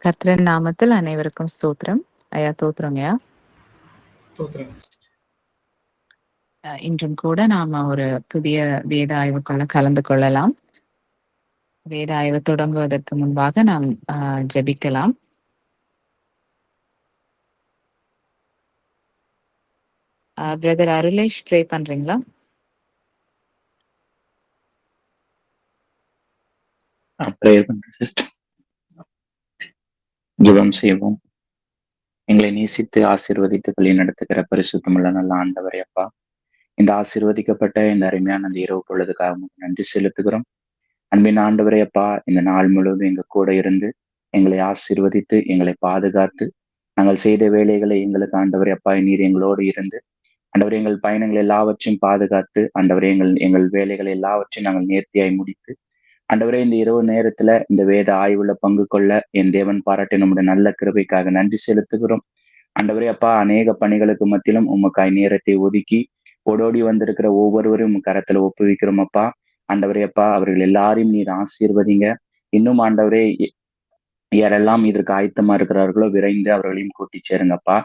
கர்த்தரின் நாமத்தில் அனைவருக்கும் ஸ்தோத்திரம். ஐயா தோத்திரங்கய்யா. இன்றும் கூட நாம ஒரு புதிய வேத ஆய்வுக்குள்ள கலந்து கொள்ளலாம். வேத ஆய்வு தொடங்குவதற்கு முன்பாக நாம் ஜெபிக்கலாம். பிரதர் அருளேஷ் ப்ரே பண்றீங்களா? ஜெபம் செய்வோம். எங்களை நேசித்து ஆசீர்வதித்து வழி நடத்துகிற பரிசுத்தமுள்ள நல்ல ஆண்டவரே அப்பா, இந்த ஆசீர்வதிக்கப்பட்ட இந்த அருமையான அந்த இரவு பொழுதுக்காக நன்றி செலுத்துகிறோம். அன்பின் ஆண்டவரே அப்பா, இந்த நாள் முழுவதும் எங்க கூட இருந்து எங்களை ஆசீர்வதித்து எங்களை பாதுகாத்து நாங்கள் செய்த வேலைகளை எங்களுக்கு ஆண்டவரே அப்பா நீர் எங்களோடு இருந்து ஆண்டவரே எங்கள் பயணங்கள் எல்லாவற்றையும் பாதுகாத்து ஆண்டவரே எங்கள் வேலைகளை எல்லாவற்றையும் நாங்கள் நேர்த்தியாய் முடித்து ஆண்டவரே இந்த இரவு நேரத்துல இந்த வேத ஆய்வுல பங்கு கொள்ள என் தேவன் பாராட்டி நம்முடைய நல்ல கிருபைக்காக நன்றி செலுத்துகிறோம். ஆண்டவரே அப்பா, அநேக பணிகளுக்கு மத்தியிலும் உமக்காய் நேரத்தை ஒதுக்கி ஓடோடி வந்திருக்கிற ஒவ்வொருவரையும் உங்க கரத்துல ஒப்புவிக்கிறோம் அப்பா. ஆண்டவரே அப்பா, அவர்கள் எல்லாரையும் நீர் ஆசீர்வதிங்க. இன்னும் ஆண்டவரே யாரெல்லாம் இதற்கு ஆயத்தமா இருக்கிறார்களோ விரைந்து அவர்களையும் கூட்டி சேருங்கப்பா.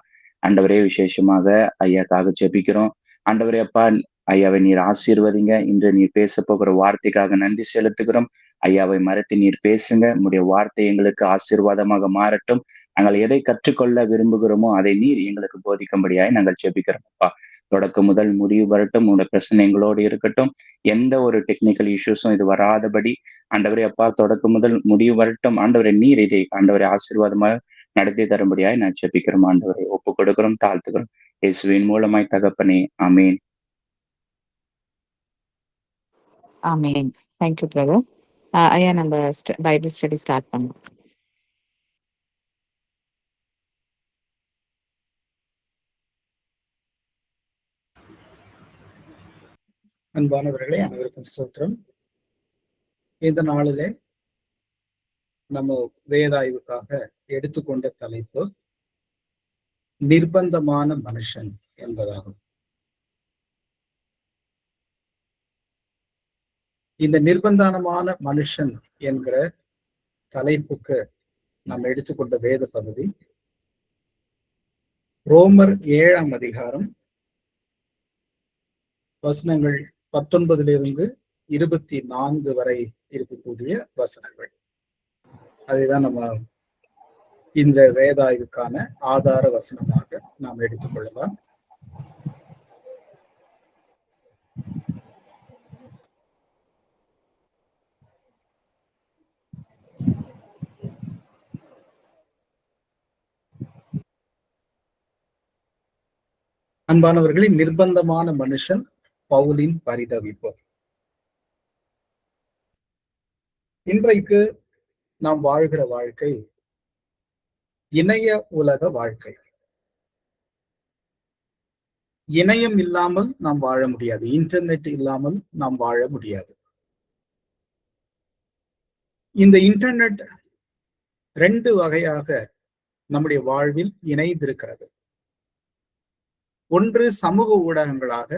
ஆண்டவரே விசேஷமாக ஐயாக்காக ஜெபிக்கிறோம். ஆண்டவரே அப்பா, ஐயாவை நீர் ஆசீர்வதிங்க. இன்று நீர் பேச போகிற வார்த்தைக்காக நன்றி செலுத்துகிறோம். ஐயாவை மறைத்து நீர் பேசுங்க. உங்களுடைய வார்த்தை எங்களுக்கு ஆசீர்வாதமாக மாறட்டும். நாங்கள் எதை கற்றுக்கொள்ள விரும்புகிறோமோ அதை நீர் எங்களுக்கு போதிக்கும்படியாய் நாங்கள் ஜெபிக்கிறோம் அப்பா. தொடக்கம் முதல் முடிவு வரட்டும். உங்களுடைய பிரச்சனை எங்களோடு இருக்கட்டும். எந்த ஒரு டெக்னிக்கல் இஷ்யூஸும் இது வராதபடி ஆண்டவரே அப்பா, தொடக்கம் முதல் முடிவு வரட்டும். ஆண்டவரை நீர் இதை ஆண்டவரை ஆசீர்வாதமாக நடத்தி தரும்படியாய் நான் ஜெபிக்கிறோம். ஆண்டவரை ஒப்பு கொடுக்கிறோம், தாழ்த்துக்கிறோம். இயேசுவின் மூலமாய் தகப்பனே, ஆமேன். ஆமேன். Thank you brother. ஐயா, நம்ம பைபிள் ஸ்டடி ஸ்டார்ட் பண்ணலாம். அன்பானவர்களே, அனைவருக்கும் ஸ்தோத்திரம். இந்த நாளிலே நம்ம வேதாய்வுக்காக எடுத்துக்கொண்ட தலைப்பு நிர்பந்தமான மனுஷன் என்பதாகும். இந்த நிர்பந்தமான மனுஷன் என்கிற தலைப்புக்கு நாம் எடுத்துக்கொண்ட வேத பகுதி ரோமர் 7ஆம் அதிகாரம் வசனங்கள் 19 24 வரை இருக்கக்கூடிய வசனங்கள். அதைதான் நம்ம இந்த வேதாய்வுக்கான ஆதார வசனமாக நாம் எடுத்துக்கொள்ளலாம். அன்பானவர்களின் நிர்பந்தமான மனுஷன் பவுலின் பரிதவிப்பு. இன்றைக்கு நாம் வாழ்கிற வாழ்க்கை இணைய உலக வாழ்க்கை. இணையம் இல்லாமல் நாம் வாழ முடியாது. இன்டர்நெட் இல்லாமல் நாம் வாழ முடியாது. இந்த இன்டர்நெட் 2 வகையாக நம்முடைய வாழ்வில் இணைந்திருக்கிறது. ஒன்று சமூக ஊடகங்களாக,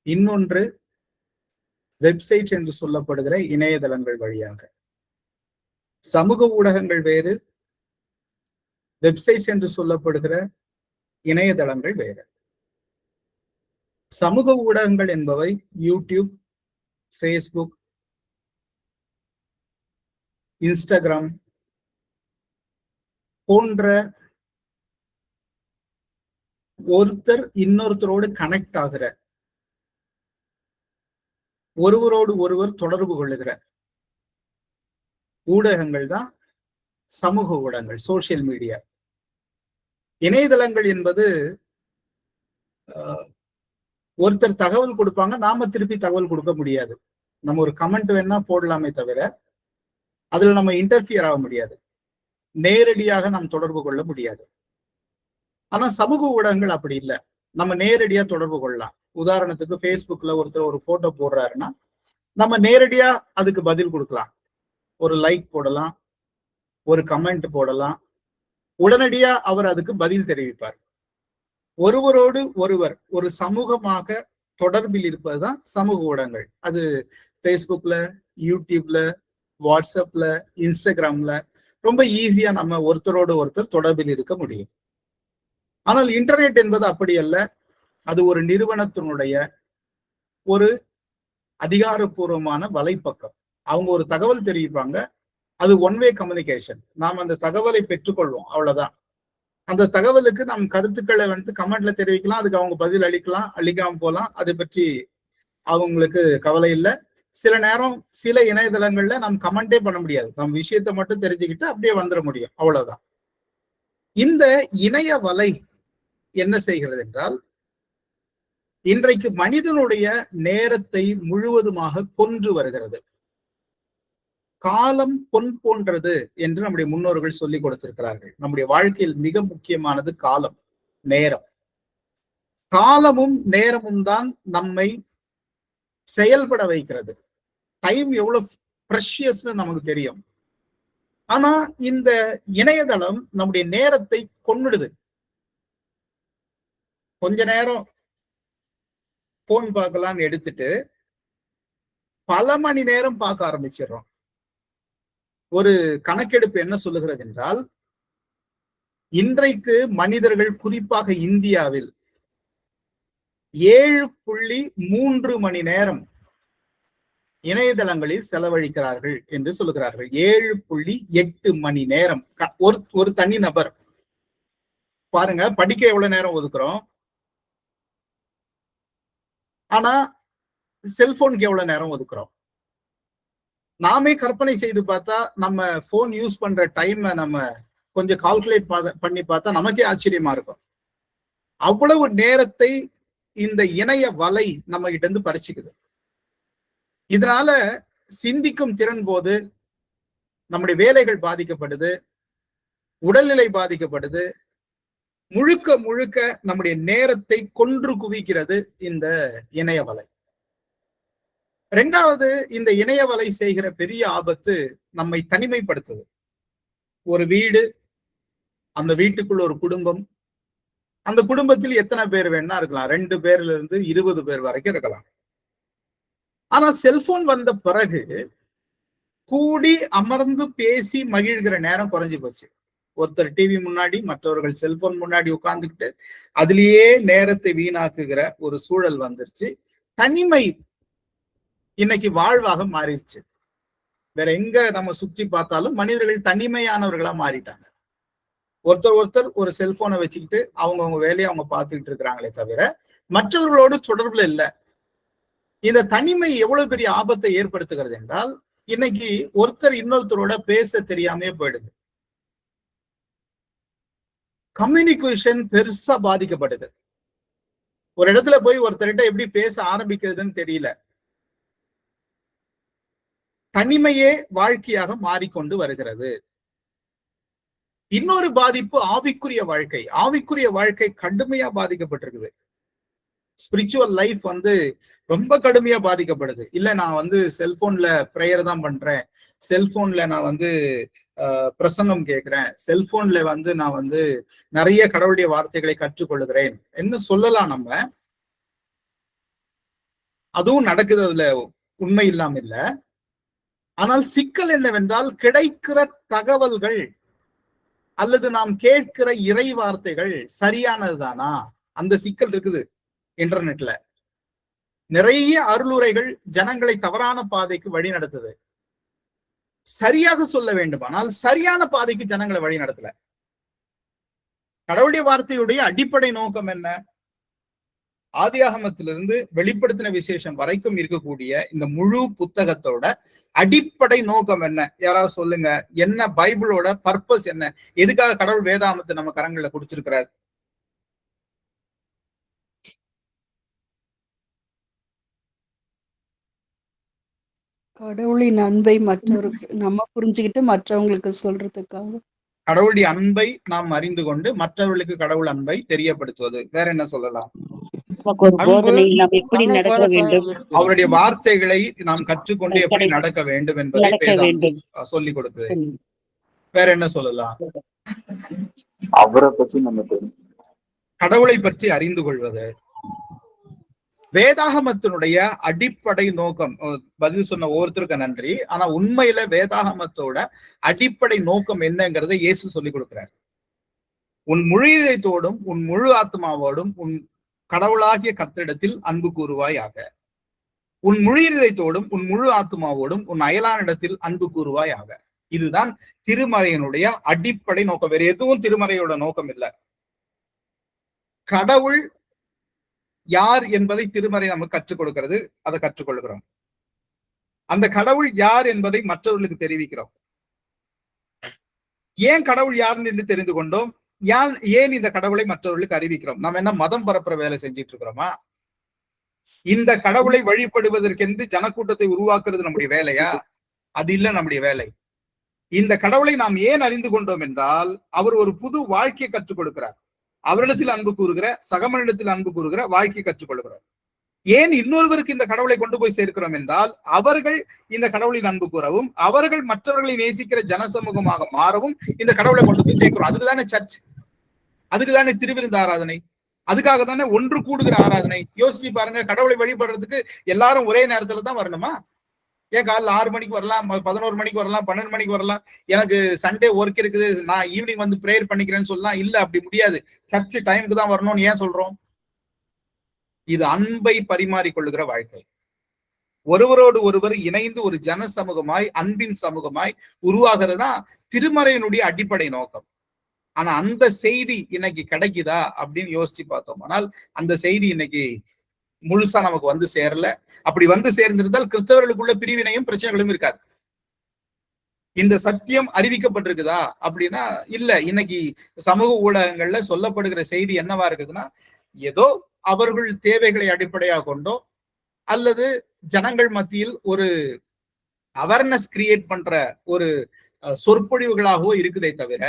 இன்னொன்று வெப்சைட் என்று சொல்லப்படுகிற இணையதளங்கள் வழியாக. சமூக ஊடகங்கள் வேறு, வெப்சைட்ஸ் என்று சொல்லப்படுகிற இணையதளங்கள் வேறு. சமூக ஊடகங்கள் என்பவை யூடியூப், ஃபேஸ்புக், இன்ஸ்டாகிராம் போன்ற ஒருத்தர் இன்னொருத்தரோடு கனெக்ட் ஆகிற, ஒருவரோடு ஒருவர் தொடர்பு கொள்ளுகிற ஊடகங்கள் தான் சமூக ஊடகங்கள், சோசியல் மீடியா. இணையதளங்கள் என்பது ஒருத்தர் தகவல் கொடுப்பாங்க, நாம திருப்பி தகவல் கொடுக்க முடியாது. நம்ம ஒரு கமெண்ட் வேணா போடலாமே தவிர அதுல நம்ம இன்டர்ஃபியர் ஆக முடியாது. நேரடியாக நாம் தொடர்பு கொள்ள முடியாது. ஆனா சமூக ஊடகங்கள் அப்படி இல்லை. நம்ம நேரடியா தொடர்பு கொள்ளலாம். உதாரணத்துக்கு ஃபேஸ்புக்ல ஒருத்தர் ஒரு போட்டோ போடுறாருன்னா நம்ம நேரடியா அதுக்கு பதில் கொடுக்கலாம். ஒரு லைக் போடலாம், ஒரு கமெண்ட் போடலாம். உடனடியா அவர் அதுக்கு பதில் தெரிவிப்பார். ஒருவரோடு ஒருவர் ஒரு சமூகமாக தொடர்பில் இருப்பதுதான் சமூக ஊடகங்கள். அது ஃபேஸ்புக்ல, யூடியூப்ல, வாட்ஸ்அப்ல, இன்ஸ்டாகிராம்ல ரொம்ப ஈஸியா நம்ம ஒருத்தரோடு ஒருத்தர் தொடர்பில் இருக்க முடியும். ஆனால் இன்டர்நெட் என்பது அப்படி அல்ல. அது ஒரு நிறுவனத்தினுடைய ஒரு அதிகாரப்பூர்வமான வலைப்பக்கம். அவங்க ஒரு தகவல் தெரிவிப்பாங்க, அது ஒன்வே கம்யூனிகேஷன். நாம் அந்த தகவலை பெற்றுக்கொள்வோம், அவ்வளவுதான். அந்த தகவலுக்கு நம் கருத்துக்களை வந்து கமெண்ட்ல தெரிவிக்கலாம், அதுக்கு அவங்க பதில் அளிக்கலாம், அளிக்காம போலாம். அதை பற்றி அவங்களுக்கு கவலை இல்லை. சில நேரம் சில இணையதளங்கள்ல நம்ம கமெண்டே பண்ண முடியாது, நம்ம விஷயத்தை மட்டும் தெரிஞ்சுக்கிட்டு அப்படியே வந்துட முடியும், அவ்வளவுதான். இந்த இணைய வலை என்ன செய்கிறது என்றால், இன்றைக்கு மனிதனுடைய நேரத்தை முழுவதுமாக கொன்று வருகிறது. காலம் பொன் போன்றது என்று நம்முடைய முன்னோர்கள் சொல்லிக் கொடுத்திருக்கிறார்கள். நம்முடைய வாழ்க்கையில் மிக முக்கியமானது காலம், நேரம். காலமும் நேரமும் தான் நம்மை செயல்பட வைக்கிறது. டைம் எவ்வளவு ப்ரெஷியஸ்னு நமக்கு தெரியும். ஆனா இந்த இணையதளம் நம்முடைய நேரத்தை கொன்னுடுது. கொஞ்ச நேரம் போன் பார்க்கலாம்னு எடுத்துட்டு பல மணி நேரம் பார்க்க ஆரம்பிச்சிடறோம். ஒரு கணக்கெடுப்பு என்ன சொல்லுகிறது என்றால், இன்றைக்கு மனிதர்கள் குறிப்பாக இந்தியாவில் 7.3 மணி நேரம் இணையதளங்களில் செலவழிக்கிறார்கள் என்று சொல்லுகிறார்கள். 7.8 மணி நேரம் ஒரு தனி நபர். பாருங்க, படிக்க எவ்வளவு நேரம் ஒதுக்குறோம், ஆனா செல்போனுக்கு எவ்வளவு நேரம் ஒதுக்குறோம். நாமே கற்பனை செய்து பார்த்தா நம்ம போன் யூஸ் பண்ற டைம் நம்ம கொஞ்சம் கால்குலேட் பண்ணி பார்த்தா நமக்கே ஆச்சரியமா இருக்கும். அவ்வளவு நேரத்தை இந்த இணைய வலை நம்ம கிட்ட இருந்து பறிச்சுக்குது. இதனால சிந்திக்கும் திறன் போது நம்முடைய வேலைகள் பாதிக்கப்படுது, உடல்நிலை பாதிக்கப்படுது, முழுக்க முழுக்க நம்முடைய நேரத்தை கொன்று குவிக்கிறது இந்த இணைய வலை. இரண்டாவது, இந்த இணைய வலை செய்கிற பெரிய ஆபத்து நம்மை தனிமைப்படுத்துது. ஒரு வீடு, அந்த வீட்டுக்குள்ள ஒரு குடும்பம், அந்த குடும்பத்தில் எத்தனை பேர் வேணா இருக்கலாம், 2 பேர்ல இருந்து 20 பேர் வரைக்கும் இருக்கலாம். ஆனா செல்போன் வந்த பிறகு கூடி அமர்ந்து பேசி மகிழ்கிற நேரம் குறைஞ்சு போச்சு. ஒருத்தர் டிவி முன்னாடி, மற்றவர்கள் செல்போன் முன்னாடி உட்கார்ந்துக்கிட்டு அதுலயே நேரத்தை வீணாக்குகிற ஒரு சூழல் வந்துருச்சு. தனிமை இன்னைக்கு வாழ்வாக மாறிடுச்சு. வேற எங்க நம்ம சுற்றி பார்த்தாலும் மனிதர்கள் தனிமையானவர்களா மாறிட்டாங்க. ஒருத்தர் ஒரு செல்போனை வச்சுக்கிட்டு அவங்கவுங்க வேலையை அவங்க பார்த்துக்கிட்டு இருக்கிறாங்களே தவிர மற்றவர்களோடு தொடர்புல இல்லை. இந்த தனிமை எவ்வளவு பெரிய ஆபத்தை ஏற்படுத்துகிறது என்றால், இன்னைக்கு ஒருத்தர் இன்னொருத்தரோட பேச தெரியாமே போயிடுது. கம்யூனிகேஷன் பெருசா பாதிக்கப்படுது. ஒரு இடத்துல போய் ஒருத்தர்கிட்ட எப்படி பேச ஆரம்பிக்கிறதுன்னு தெரியல. தனிமையே வாழ்க்கையாக மாறிக்கொண்டு வருகிறது. இன்னொரு பாதிப்பு ஆவிக்குரிய வாழ்க்கை. ஆவிக்குரிய வாழ்க்கை கடுமையா பாதிக்கப்பட்டிருக்குது. ஸ்பிரிச்சுவல் லைஃப் வந்து ரொம்ப கடுமையா பாதிக்கப்படுது. இல்ல நான் செல்போன்ல பிரேயர் தான் பண்றேன், செல்போன்ல நான் பிரசங்கம் கேட்கிறேன், செல்போன்ல நான் நிறைய கடவுளுடைய வார்த்தைகளை கற்றுக்கொள்கிறேன் என்ன சொல்லலாம் நம்ம. அதுவும் நடக்குது, அதுல உண்மை இல்லாம இல்ல. ஆனால் சிக்கல் என்னவென்றால், கிடைக்கிற தகவல்கள் அல்லது நாம் கேட்கிற இறை வார்த்தைகள் சரியானதுதானா, அந்த சிக்கல் இருக்குது. இன்டர்நெட்ல நிறைய அருளுரைகள் ஜனங்களை தவறான பாதைக்கு வழி நடத்துது. சரியாக சொல்ல வேண்டுமானால் சரியான பாதைக்கு ஜனங்களை வழி நடத்தல. கடவுளுடைய வார்த்தையுடைய அடிப்படை நோக்கம் என்ன? ஆதியாகமத்திலிருந்து வெளிப்படுத்தின விசேஷம் வரைக்கும் இருக்கக்கூடிய இந்த முழு புத்தகத்தோட அடிப்படை நோக்கம் என்ன? யாராவது சொல்லுங்க. என்ன பைபிளோட பர்பஸ் என்ன? எதுக்காக கடவுள் வேதாகமத்தை நம்ம கரங்கள்ல கொடுத்திருக்கிறார்? கடவுளின் அன்பை மற்றவருக்கு நம்ம புரிஞ்சுக்கிட்டு மற்றவங்களுக்கு சொல்றதுக்காக. கடவுளுடைய அன்பை நாம் அறிந்து கொண்டு மற்றவர்களுக்கு கடவுள் அன்பை தெரியப்படுத்துவது. வேற என்ன சொல்லலாம்? அவருடைய வார்த்தைகளை நாம் கற்றுக்கொண்டு எப்படி நடக்க வேண்டும் என்பதை சொல்லிக் கொடுத்தது. வேற என்ன சொல்லலாம்? அவரை பற்றி நம்ம கடவுளை பற்றி அறிந்து கொள்வது. வேதாகமத்தினுடைய அடிப்படை நோக்கம், பதில் சொன்ன ஒவ்வொருத்தருக்கும் நன்றி. ஆனா உண்மையில வேதாகமத்தோட அடிப்படை நோக்கம் என்னங்கிறத இயேசு சொல்லி கொடுக்கிறார். உன் முழு இதயத்தோடும் உன் முழு ஆத்மாவோடும் உன் கடவுளாகிய கர்த்தரிடத்தில் அன்பு கூறுவாயாக. உன் முழு இதயத்தோடும் உன் முழு ஆத்மாவோடும் உன் அயலானிடத்தில் அன்பு கூறுவாயாக. இதுதான் திருமறையினுடைய அடிப்படை நோக்கம். வேற எதுவும் திருமறையோட நோக்கம் இல்லை. கடவுள் யார் என்பதை திருமறை நமக்கு கற்றுக் கொடுக்கிறது, அதை கற்றுக்கொள்கிறோம். அந்த கடவுள் யார் என்பதை மற்றவர்களுக்கு தெரிவிக்கிறோம். ஏன் கடவுள் யார் என்று தெரிந்து கொண்டோம், ஏன் இந்த கடவுளை மற்றவர்களுக்கு அறிவிக்கிறோம். நம்ம என்ன மதம் பரப்புற வேலை செஞ்சிட்டு இருக்கிறோமா? இந்த கடவுளை வழிபடுவதற்கென்று ஜனக்கூட்டத்தை உருவாக்குறது நம்முடைய வேலையா? அது இல்ல நம்முடைய வேலை. இந்த கடவுளை நாம் ஏன் அறிந்து கொண்டோம் என்றால், அவர் ஒரு புது வாழ்க்கையை கற்றுக் கொடுக்கிறார். அவரிடத்தில் அன்பு கூறுகிற, சகமனிடத்தில் அன்பு கூறுகிற வாழ்க்கையை கற்றுக்கொள்கிறார். ஏன் இன்னொருவருக்கு இந்த கடவுளை கொண்டு போய் சேர்க்கிறோம் என்றால், அவர்கள் இந்த கடவுளின் அன்பு கூறவும், அவர்கள் மற்றவர்களை நேசிக்கிற ஜனசமூகமாக மாறவும் இந்த கடவுளை கொண்டு போய் சேர்க்கிறோம். அதுக்குதானே சர்ச், அதுக்குதானே திருவிருந்து ஆராதனை, அதுக்காக தானே ஒன்று கூடுகிற ஆராதனை. யோசிச்சு பாருங்க, கடவுளை வழிபடுறதுக்கு எல்லாரும் ஒரே நேரத்துல தான் வரணுமா? ஏன் காலைல 6 மணிக்கு வரலாம், 11 மணிக்கு வரலாம், 12 மணிக்கு வரலாம், எனக்கு சண்டே ஒர்க் இருக்குது, நான் ஈவினிங் வந்து ப்ரேயர் பண்ணிக்கிறேன்னு சொல்லலாம். இல்ல, அப்படி முடியாது. சர்ச் டைமுக்கு தான் வரணும்னு ஏன் சொல்றோம்? இது அன்பை பரிமாறிக்கொள்ளுகிற வாழ்க்கை. ஒருவரோடு ஒருவர் இணைந்து ஒரு ஜன சமூகமாய், அன்பின் சமூகமாய் உருவாகிறது தான் திருமறையினுடைய அடிப்படை நோக்கம். ஆனா அந்த செய்தி இன்னைக்கு கிடைக்குதா அப்படின்னு யோசிச்சு பார்த்தோம். ஆனால் அந்த செய்தி இன்னைக்கு முழுசா நமக்கு வந்து சேரல. அப்படி வந்து சேர்ந்திருந்தால் கிறிஸ்தவர்களுக்குள்ள பிரிவினையும் பிரச்சனைகளும் இருக்காது. இந்த சத்தியம் அறிவிக்கப்பட்டிருக்குதா அப்படின்னா இல்ல. இன்னைக்கு சமூக ஊடகங்கள்ல சொல்லப்படுகிற செய்தி என்னவா இருக்குதுன்னா, ஏதோ அவர்கள் தேவைகளை அடிப்படையாக கொண்டோ அல்லது ஜனங்கள் மத்தியில் ஒரு அவேர்னஸ் கிரியேட் பண்ற ஒரு சொற்பொழிவுகளாகவோ இருக்குதே தவிர,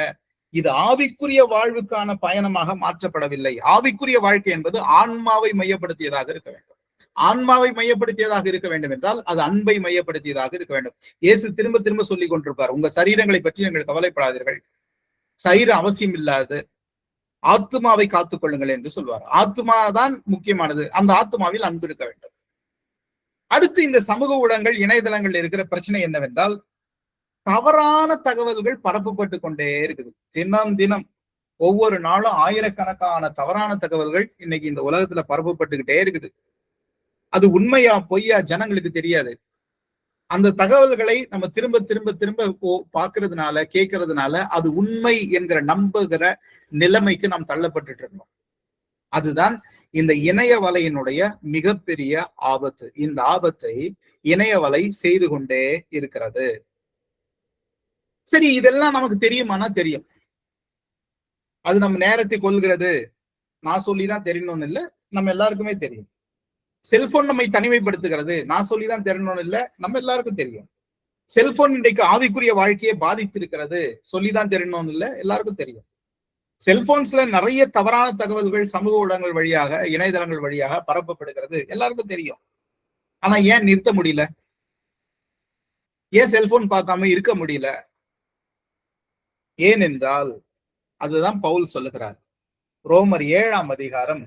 இது ஆவிக்குரிய வாழ்வுக்கான பயணமாக மாற்றப்படவில்லை. ஆவிக்குரிய வாழ்க்கை என்பது ஆன்மாவை மையப்படுத்தியதாக இருக்க வேண்டும். ஆன்மாவை மையப்படுத்தியதாக இருக்க வேண்டும் என்றால் அது அன்பை மையப்படுத்தியதாக இருக்க வேண்டும். இயேசு திரும்ப திரும்ப சொல்லிக் கொண்டிருப்பார், உங்க சரீரங்களை பற்றி நீங்கள் கவலைப்படாதீர்கள், சரீரம் அவசியம் இல்லாது, ஆத்மாவை காத்துக் கொள்ளுங்கள் என்று சொல்வார். ஆத்மா தான் முக்கியமானது. அந்த ஆத்மாவில் அன்பு இருக்க வேண்டும். அடுத்து இந்த சமூக ஊடகங்கள், இணையதளங்கள் இருக்கிற பிரச்சனை என்னவென்றால், தவறான தகவல்கள் பரப்பப்பட்டு கொண்டே இருக்குது. தினம் தினம் ஒவ்வொரு நாளும் ஆயிரக்கணக்கான தவறான தகவல்கள் இன்னைக்கு இந்த உலகத்துல பரப்பப்பட்டுக்கிட்டே இருக்குது. அது உண்மையா பொய்யா ஜனங்களுக்கு தெரியாது. அந்த தகவல்களை நம்ம திரும்ப திரும்ப திரும்ப பாக்குறதுனால, கேட்கறதுனால அது உண்மை என்கிற நம்புகிற நிலைமைக்கு நாம் தள்ளப்பட்டு இருக்கோம். அதுதான் இந்த இணைய வலையினுடைய மிகப்பெரிய ஆபத்து. இந்த ஆபத்தை இணைய வலை செய்து கொண்டே இருக்கிறது. சரி, இதெல்லாம் நமக்கு தெரியுமானா தெரியும். அது நம்ம நேரத்தை கொள்கிறது, நான் சொல்லிதான் தெரியணும்னு இல்லை, நம்ம எல்லாருக்குமே தெரியும். செல்போன் நம்மை தனிமைப்படுத்துகிறது, நான் சொல்லிதான் தெரியணும்னு இல்லை, நம்ம எல்லாருக்கும் தெரியும். செல்போன் இன்றைக்கு ஆவிக்குரிய வாழ்க்கையை பாதித்திருக்கிறது, சொல்லிதான் தெரியணும்னு இல்லை, எல்லாருக்கும் தெரியும். செல்போன்ஸ்ல நிறைய தவறான தகவல்கள் சமூக ஊடகங்கள் வழியாக, இணையதளங்கள் வழியாக பரப்பப்படுகிறது, எல்லாருக்கும் தெரியும். ஆனா ஏன் நிறுத்த முடியல? ஏன் செல்போன் பார்க்காம இருக்க முடியல? ஏனென்றால் அதுதான் பவுல் சொல்லுகிறார். ரோமர் 7ஆம் அதிகாரம்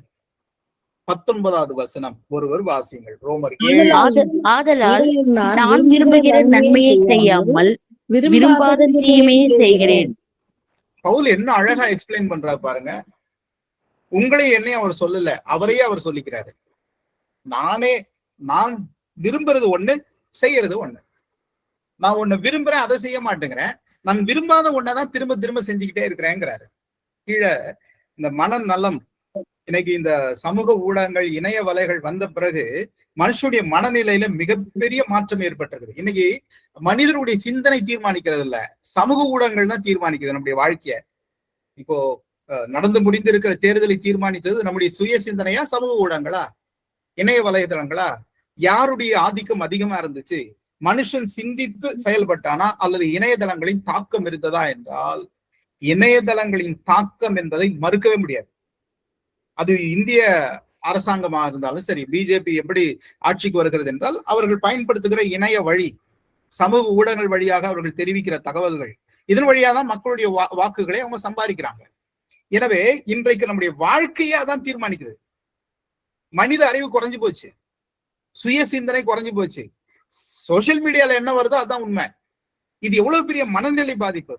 19வது வசனம் ஒருவர் வாசியுங்கள். ரோமர் 7. ஆதலால் நான் விரும்புகிற நன்மையை செய்யாமல் விரும்பாத தீமையை செய்கிறேன். பவுல் என்ன அழகா எக்ஸ்பிளைன் பண்றாரு பாருங்க. உங்களை என்னையும் அவர் சொல்லல, அவரையே அவர் சொல்லிக்கிறாரு. நான் விரும்புறது ஒண்ணு, செய்யறது ஒண்ணு. நான் ஒண்ணு விரும்புறேன், அதை செய்ய மாட்டேங்கிறேன். நான் விரும்பாத ஒன்னதான் திரும்ப திரும்ப செஞ்சுக்கிட்டே இருக்கிறேங்கிறாரு. கீழே இந்த மனநலம், இன்னைக்கு இந்த சமூக ஊடகங்கள், இணைய வலைகள் வந்த பிறகு மனுஷனுடைய மனநிலையில மிகப்பெரிய மாற்றம் ஏற்பட்டிருக்குது. இன்னைக்கு மனிதனுடைய சிந்தனை தீர்மானிக்கிறது இல்ல, சமூக ஊடகங்கள் தான் தீர்மானிக்குது நம்முடைய வாழ்க்கைய. இப்போ நடந்து முடிந்திருக்கிற தேர்தலை தீர்மானித்தது நம்முடைய சுய சிந்தனையா, சமூக ஊடகங்களா, இணைய வலைதளங்களா? யாருடைய ஆதிக்கம் அதிகமா இருந்துச்சு? மனுஷன் சிந்தித்து செயல்பட்டானா அல்லது இணையதளங்களின் தாக்கம் இருந்ததா என்றால், இணையதளங்களின் தாக்கம் என்பதை மறுக்கவே முடியாது. அது இந்திய அரசாங்கமாக இருந்தாலும் சரி, பிஜேபி எப்படி ஆட்சிக்கு வருகிறது என்றால், அவர்கள் பயன்படுத்துகிற இணைய வழி, சமூக ஊடகங்கள் வழியாக அவர்கள் தெரிவிக்கிற தகவல்கள், இதன் வழியா தான் மக்களுடைய வாக்குகளை அவங்க சம்பாதிக்கிறாங்க. எனவே இன்றைக்கு நம்முடைய வாழ்க்கையா தான் தீர்மானிக்குது. மனித அறிவு குறைஞ்சு போச்சு, சுய சிந்தனை குறைஞ்சு போச்சு. சோசியல் மீடியால என்ன வருதோ அதுதான் உண்மை. இது எவ்வளவு பெரிய மனநிலை பாதிப்பு.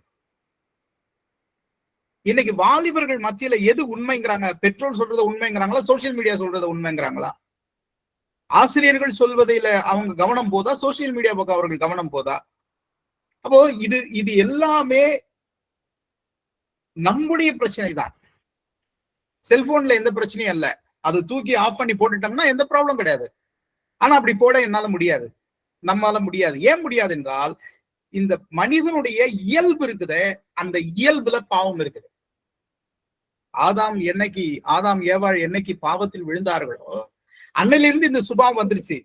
இன்னைக்கு வாலிபர்கள் மத்தியில எது உண்மைங்கிறாங்க? பெட்ரோல் சொல்றத உண்மைங்கிறாங்களா, சோசியல் மீடியா சொல்றத உண்மைங்கிறாங்களா? ஆசிரியர்கள் சொல்வதில அவங்க கவனம் போதா, சோசியல் மீடியா பக்கம் அவர்கள் கவனம் போதா? அப்போ இது எல்லாமே நம்முடைய பிரச்சனை தான். செல்போன்ல எந்த பிரச்சனையும் இல்ல, அது தூக்கி ஆஃப் பண்ணி போட்டுட்டோம்னா எந்த ப்ராப்ளம் கிடையாது. ஆனா அப்படி போட என்னால முடியாது, நம்மால முடியாது. ஏன் முடியாது என்றால், இந்த மனிதனுடைய இயல்பு இருக்குது, அந்த இயல்புல பாவம் இருக்குது. ஆதாம் ஏவாள் என்னைக்கு பாவத்தில் விழுந்தார்களோ அன்னையிலிருந்து இந்த சுபாவம் வந்துருச்சு.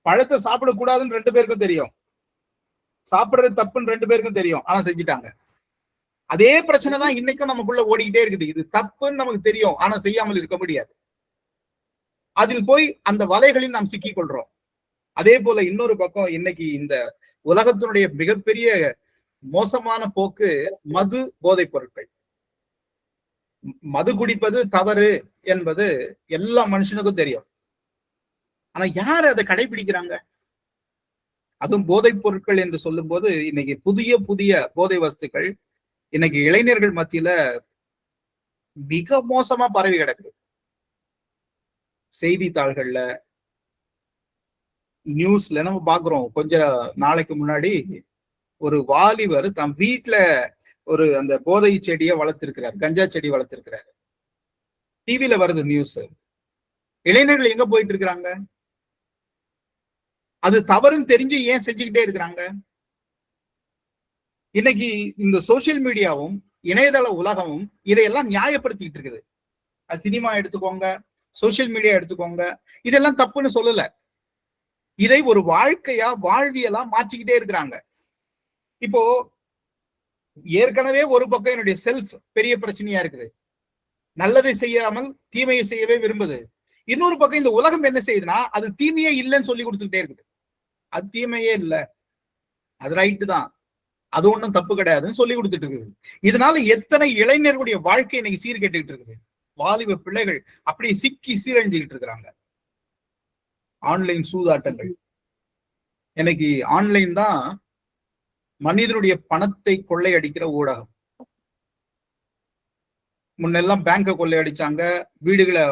பழத்தை சாப்பிடக்கூடாதுன்னு 2 பேருக்கும் தெரியும், சாப்பிடுறது தப்புன்னு 2 பேருக்கும் தெரியும், ஆனா செஞ்சுட்டாங்க. அதே பிரச்சனை தான் இன்னைக்கும் நமக்குள்ள ஓடிக்கிட்டே இருக்குது. இது தப்புன்னு நமக்கு தெரியும், ஆனா செய்யாமல் இருக்க முடியாது. அதில் போய் அந்த வலைகளில் நாம் சிக்கிக் கொள்றோம். அதே போல இன்னொரு பக்கம் இன்னைக்கு இந்த உலகத்தினுடைய மிகப்பெரிய மோசமான போக்கு மது, போதைப் பொருட்கள். மது குடிப்பது தவறு என்பது எல்லா மனுஷனுக்கும் தெரியும். ஆனா யார் அதை கடைபிடிக்கிறாங்க? அதுவும் போதைப் பொருட்கள் என்று சொல்லும் போது இன்னைக்கு புதிய புதிய போதை வஸ்துக்கள் இன்னைக்கு இளைஞர்கள் மத்தியில மிக மோசமா பரவி கிடக்குது. செய்தித்தாள்கள்ல, நியூஸ்ல நம்ம பாக்குறோம். கொஞ்ச நாளைக்கு முன்னாடி ஒரு வாலிபர் தம் வீட்டுல ஒரு அந்த போதை செடியை வளர்த்திருக்கிறார், கஞ்சா செடி வளர்த்திருக்கிறார். டிவில வருது நியூஸ். இளைஞர்கள் எங்க போயிட்டு இருக்கிறாங்க? அது தவறுன்னு தெரிஞ்சு ஏன் செஞ்சுக்கிட்டே இருக்கிறாங்க? இன்னைக்கு இந்த சோசியல் மீடியாவும் இணையதள உலகமும் இதையெல்லாம் நியாயப்படுத்திட்டு இருக்குது. சினிமா எடுத்துக்கோங்க, சோசியல் மீடியா எடுத்துக்கோங்க, இதெல்லாம் தப்புன்னு சொல்லல. இதை ஒரு வாழ்க்கையா, வாழ்வியலா மாற்றிக்கிட்டே இருக்கிறாங்க. இப்போ ஏற்கனவே ஒரு பக்கம் என்னுடைய செல்ஃப் பெரிய பிரச்சனையா இருக்குது, நல்லதை செய்யாமல் தீமையை செய்யவே விரும்புது. இன்னொரு பக்கம் இந்த உலகம் என்ன செய்யுதுன்னா, அது தீமையே இல்லைன்னு சொல்லி கொடுத்துக்கிட்டே இருக்குது. அது தீமையே இல்லை, அது ரைட்டு தான், அது ஒண்ணும் தப்பு கிடையாதுன்னு சொல்லி கொடுத்துட்டு இருக்குது. இதனால எத்தனை இளைஞர்களுடைய வாழ்க்கை இன்னைக்கு சீர்கேட்டுக்கிட்டு இருக்குது. வாலிப பிள்ளைகள் அப்படி சிக்கி சீரழிஞ்சுக்கிட்டு இருக்கிறாங்க. ஆன்லைன் சூதாட்டங்கள். எனக்கு ஆன்லைன் தான் மனிதனுடைய பணத்தை கொள்ளையடிக்கிற ஊடகம். முன்னெல்லாம் பேங்கை கொள்ளையடிச்சாங்க, வீடுகளை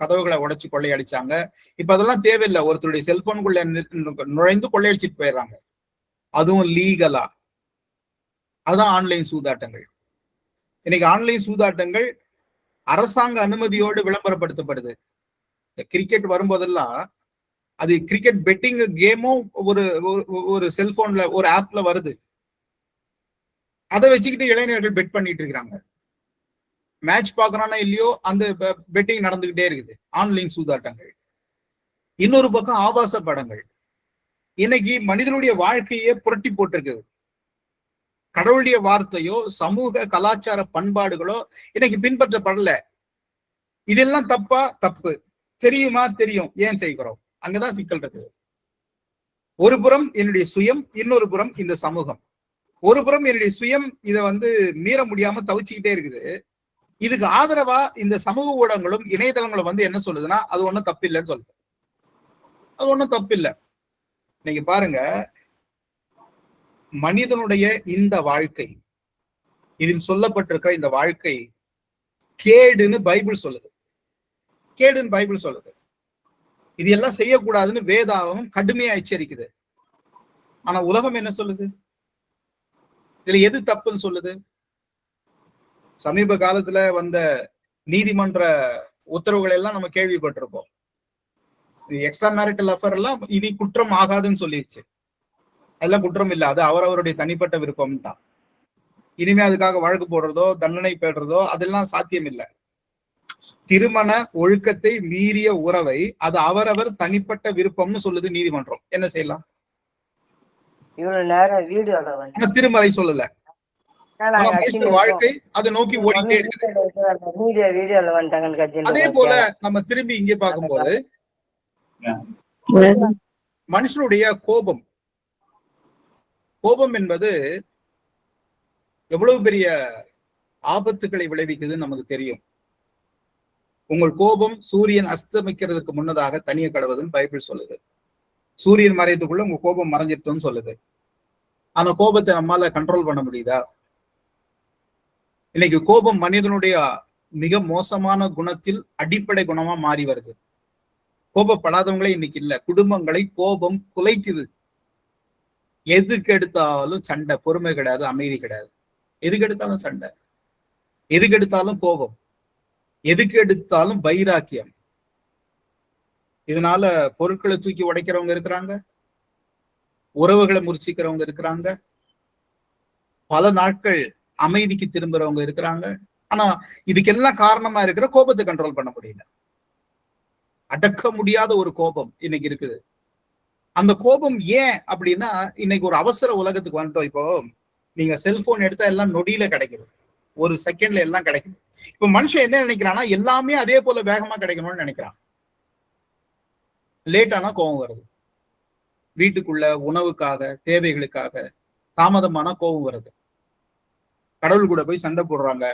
கதவுகளை உடைச்சு கொள்ளையடிச்சாங்க. இப்ப அதெல்லாம் தேவையில்லை, ஒருத்தருடைய செல்போனுக்குள்ள நுழைந்து கொள்ளையடிச்சிட்டு போயிடுறாங்க, அதுவும் லீகலா. அதுதான் ஆன்லைன் சூதாட்டங்கள். இன்னைக்கு ஆன்லைன் சூதாட்டங்கள் அரசாங்க அனுமதியோடு விளம்பரப்படுத்தப்படுது. கிரிக்கெட் வரும்போதெல்லாம் அது கிரிக்கெட் பெட்டிங் கேமும் ஒரு செல்போன்ல ஒரு ஆப்ல வருது. அதை வச்சுக்கிட்டு இளைஞர்கள் பெட் பண்ணிட்டு இருக்கிறாங்க. மேட்ச் பாக்குறானா இல்லையோ அந்த பெட்டிங் நடந்துகிட்டே இருக்குது. ஆன்லைன் சூதாட்டங்கள். இன்னொரு பக்கம் ஆபாச படங்கள் இன்னைக்கு மனிதனுடைய வாழ்க்கையே புரட்டி போட்டிருக்குது. கடவுளுடைய வார்த்தையோ சமூக கலாச்சார பண்பாடுகளோ இன்னைக்கு பின்பற்றப்படல. இதெல்லாம் தப்பா? தப்பு. தெரியுமா? தெரியும். ஏன் செய்கிறோம்? அங்கதான் சிக்கல் இருக்குது. ஒரு புறம் என்னுடைய சுயம், இன்னொரு புறம் இந்த சமூகம். ஒரு புறம் என்னுடைய சுயம் இதை மீற முடியாம தவிச்சுக்கிட்டே இருக்குது. இதுக்கு ஆதரவா இந்த சமூக ஊடகங்களும் இணையதளங்களும் என்ன சொல்லுதுன்னா, அது ஒண்ணும் தப்பு இல்லைன்னு சொல்லுது. அது ஒண்ணும் தப்பு இல்லை. நீங்க பாருங்க, மனிதனுடைய இந்த வாழ்க்கை, இதில் சொல்லப்பட்டிருக்கிற இந்த வாழ்க்கை கேடுன்னு பைபிள் சொல்லுது. கேடுன்னு பைபிள் சொல்லுது. இது எல்லாம் செய்யக்கூடாதுன்னு வேதாகம் கடுமையா எச்சரிக்குது. ஆனா உலகம் என்ன சொல்லுது? இதுல எது தப்புன்னு சொல்லுது? சமீப காலத்துல வந்த நீதிமன்ற உத்தரவுகள் எல்லாம் நம்ம கேள்விப்பட்டிருப்போம். எக்ஸ்ட்ரா மேரிட்டல் அஃபேர் எல்லாம் இனி குற்றம் ஆகாதுன்னு சொல்லிடுச்சு. அதெல்லாம் குற்றம் இல்லை, அது அவரவருடைய தனிப்பட்ட விருப்பம் தான். இனிமே அதுக்காக வழக்கு போடுறதோ தண்டனை பெறுறதோ அதெல்லாம் சாத்தியம் இல்லை. திருமண ஒழுக்கத்தை மீறிய உறவை அது அவரவர் தனிப்பட்ட விருப்பம்னு சொல்லுது நீதிமன்றம். என்ன செய்யலாம்? திருமறை சொல்லல. வாழ்க்கை அதை நோக்கி ஓடிட்டே இருக்குது. அதே போல நம்ம திரும்பி இங்கே பார்க்கும்போது மனுஷனுடைய கோபம் என்பது எவ்வளவு பெரிய ஆபத்துக்களை விளைவிக்குதுன்னு நமக்கு தெரியும். உங்கள் கோபம் சூரியன் அஸ்தமிக்கிறதுக்கு முன்னதாக தனிய கடவுதுன்னு பைபிள் சொல்லுது. சூரியன் மறையத்துக்குள்ள உங்க கோபம் மறைஞ்சிட்டோம்னு சொல்லுது. ஆனா கோபத்தை நம்மால கண்ட்ரோல் பண்ண முடியுதா? இன்னைக்கு கோபம் மனிதனுடைய மிக மோசமான குணத்தில் அடிப்படை குணமா மாறி வருது. கோபப்படாதவங்களே இன்னைக்கு இல்ல. குடும்பங்களை கோபம் குலைக்குது. எதுக்கு எடுத்தாலும் சண்டை, பொறுமை கிடையாது, அமைதி கிடையாது. எதுக்கு எடுத்தாலும் சண்டை, எதுக்கு எடுத்தாலும் கோபம், எதுக்கு எடுத்தாலும் வைராக்கியம். இதனால பொருட்களை தூக்கி உடைக்கிறவங்க இருக்கிறாங்க, உறவுகளை முறிச்சிக்கிறவங்க இருக்கிறாங்க, பல நாட்கள் அமைதிக்கு திரும்புறவங்க இருக்கிறாங்க. ஆனா இதுக்கெல்லாம் காரணமா இருக்கிற கோபத்தை கண்ட்ரோல் பண்ண முடியல. அடக்க முடியாத ஒரு கோபம் இன்னைக்கு இருக்குது. அந்த கோபம் ஏன் அப்படின்னா, இன்னைக்கு ஒரு அவசர உலகத்துக்கு வந்துட்டோம். இப்போ நீங்க செல்போன் எடுத்தா எல்லாம் நொடியில கிடைக்குது, ஒரு செகண்ட்ல எல்லாம் கிடைக்குது. இப்ப மனுஷன் என்ன நினைக்கிறான்னா, எல்லாமே அதே போல வேகமா கிடைக்கணும்னு நினைக்கிறான். லேட் ஆனா கோபம் வருது. வீட்டுக்குள்ள உணவுக்காக, தேவைகளுக்காக தாமதமான கோபம் வருது. கடவுள் கூட போய் சண்டை போடுறாங்க,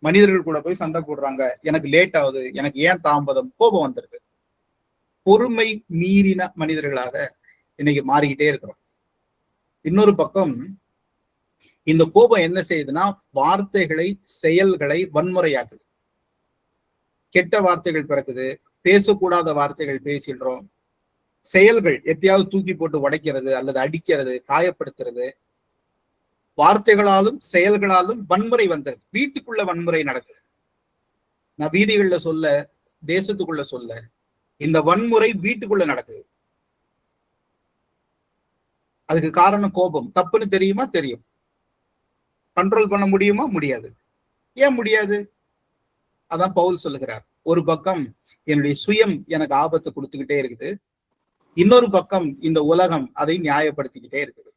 மனிதர்கள் கூட போய் சண்டை போடுறாங்க. எனக்கு லேட் ஆகுது, எனக்கு ஏன் தாமதம், கோபம் வந்துருது. பொறுமை மீறின மனிதர்களாக இன்னைக்கு மாறிக்கிட்டே இருக்கிறோம். இன்னொரு பக்கம் இந்த கோபம் என்ன செய்யுதுன்னா, வார்த்தைகளை, செயல்களை வன்முறையாக்குது. கெட்ட வார்த்தைகள் பிறக்குது, பேசக்கூடாத வார்த்தைகள் பேசிடுறோம். செயல்கள் எத்தையாவது தூக்கி போட்டு உடைக்கிறது அல்லது அடிக்கிறது, காயப்படுத்துறது. வார்த்தைகளாலும் செயல்களாலும் வன்முறை வந்தது. வீட்டுக்குள்ள வன்முறை நடக்குது. நான் வீதிகள்ல சொல்ல, தேசத்துக்குள்ள சொல்ல, இந்த வன்முறை வீட்டுக்குள்ள நடக்குது. அதுக்கு காரணம் கோபம். தப்புன்னு தெரியுமா? தெரியும். கண்ட்ரோல் பண்ண முடியுமா? முடியாது. ஏன் முடியாது? அதான் பவுல் சொல்லுகிறார். ஒரு பக்கம் என்னுடைய சுயம் எனக்கு ஆபத்து கொடுத்துக்கிட்டே இருக்குது, இன்னொரு பக்கம் இந்த உலகம் அதை நியாயப்படுத்திக்கிட்டே இருக்குது.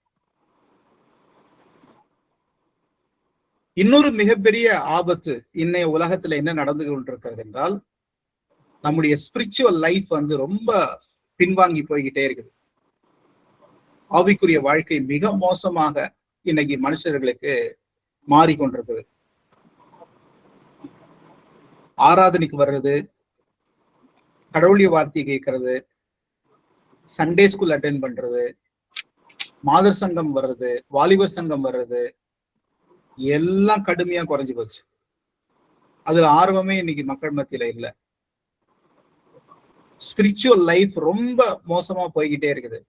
இன்னொரு மிகப்பெரிய ஆபத்து இன்னைய உலகத்துல என்ன நடந்து கொண்டிருக்கிறது என்றால், நம்முடைய ஸ்பிரிச்சுவல் லைஃப் ரொம்ப பின்வாங்கி போய்கிட்டே இருக்குது. ஆவிக்குரிய வாழ்க்கை மிக மோசமாக இன்னைக்கு மனுஷர்களுக்கு மாறிக்கொண்டிருக்குது. ஆராதனைக்கு வர்றது, கடவுளிய வார்த்தையை கேட்கறது, சண்டே ஸ்கூல் அட்டென்ட் பண்றது, மாதர் சங்கம் வர்றது, வாலிபர் சங்கம் வர்றது, எல்லாம் கடுமையா குறைஞ்சு போச்சு. அதுல ஆர்வமே இன்னைக்கு மக்கள் மத்தியில இல்ல. ஸ்பிரிச்சுவல் லைஃப் ரொம்ப மோசமா போய்கிட்டே இருக்குது.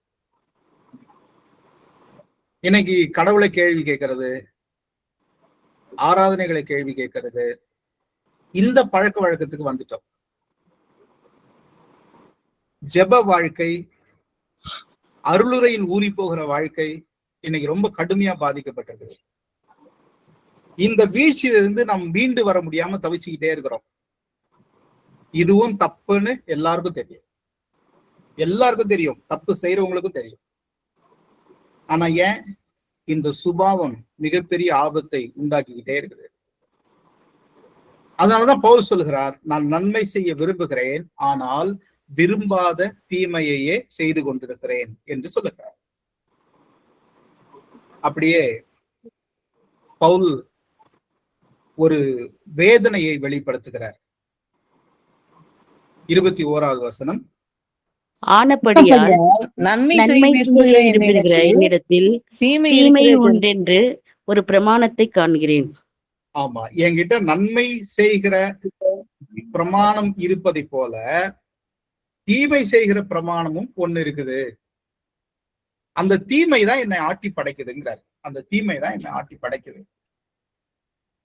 இன்னைக்கு கடவுளை கேள்வி கேட்கறது, ஆராதனைகளை கேள்வி கேட்கறது, இந்த பழக்க வழக்கத்துக்கு வந்துட்டோம். ஜெப வாழ்க்கை, அருளுரையில் ஊறி போகிற வாழ்க்கை இன்னைக்கு ரொம்ப கடுமையா பாதிக்கப்பட்டிருக்குது. இந்த வீழ்ச்சியிலிருந்து நாம் மீண்டு வர முடியாம தவிச்சுக்கிட்டே இருக்கிறோம். இதுவும் தப்புன்னு எல்லாருக்கும் தெரியும். எல்லாருக்கும் தெரியும், தப்பு செய்யறவங்களுக்கும் தெரியும். ஆனா ஏன் இந்த சுபாவம் மிகப்பெரிய ஆபத்தை உண்டாக்கிக்கிட்டே இருக்குது? அதனாலதான் பவுல் சொல்லுகிறார், நான் நன்மை செய்ய விரும்புகிறேன், ஆனால் விரும்பாத தீமையையே செய்து கொண்டிருக்கிறேன் என்று சொல்லுகிறார். அப்படியே பவுல் ஒரு வேதனையை வெளிப்படுத்துகிறார். 21வது வசனம், ஆனபடியால் நன்மை செய்ய விரும்புகிற என்னிடத்தில் தீமை உண்டென்று ஒரு பிரமாணத்தை காண்கிறேன். ஆமா, என்கிட்ட நன்மை செய்கிற பிரமாணம் இருப்பதை போல தீமை செய்கிற பிரமாணமும் ஒண்ணு இருக்குது. அந்த தீமை தான் என்னை ஆட்டி படைக்குதுங்கிறார். அந்த தீமை தான் என்னை ஆட்டி படைக்குது.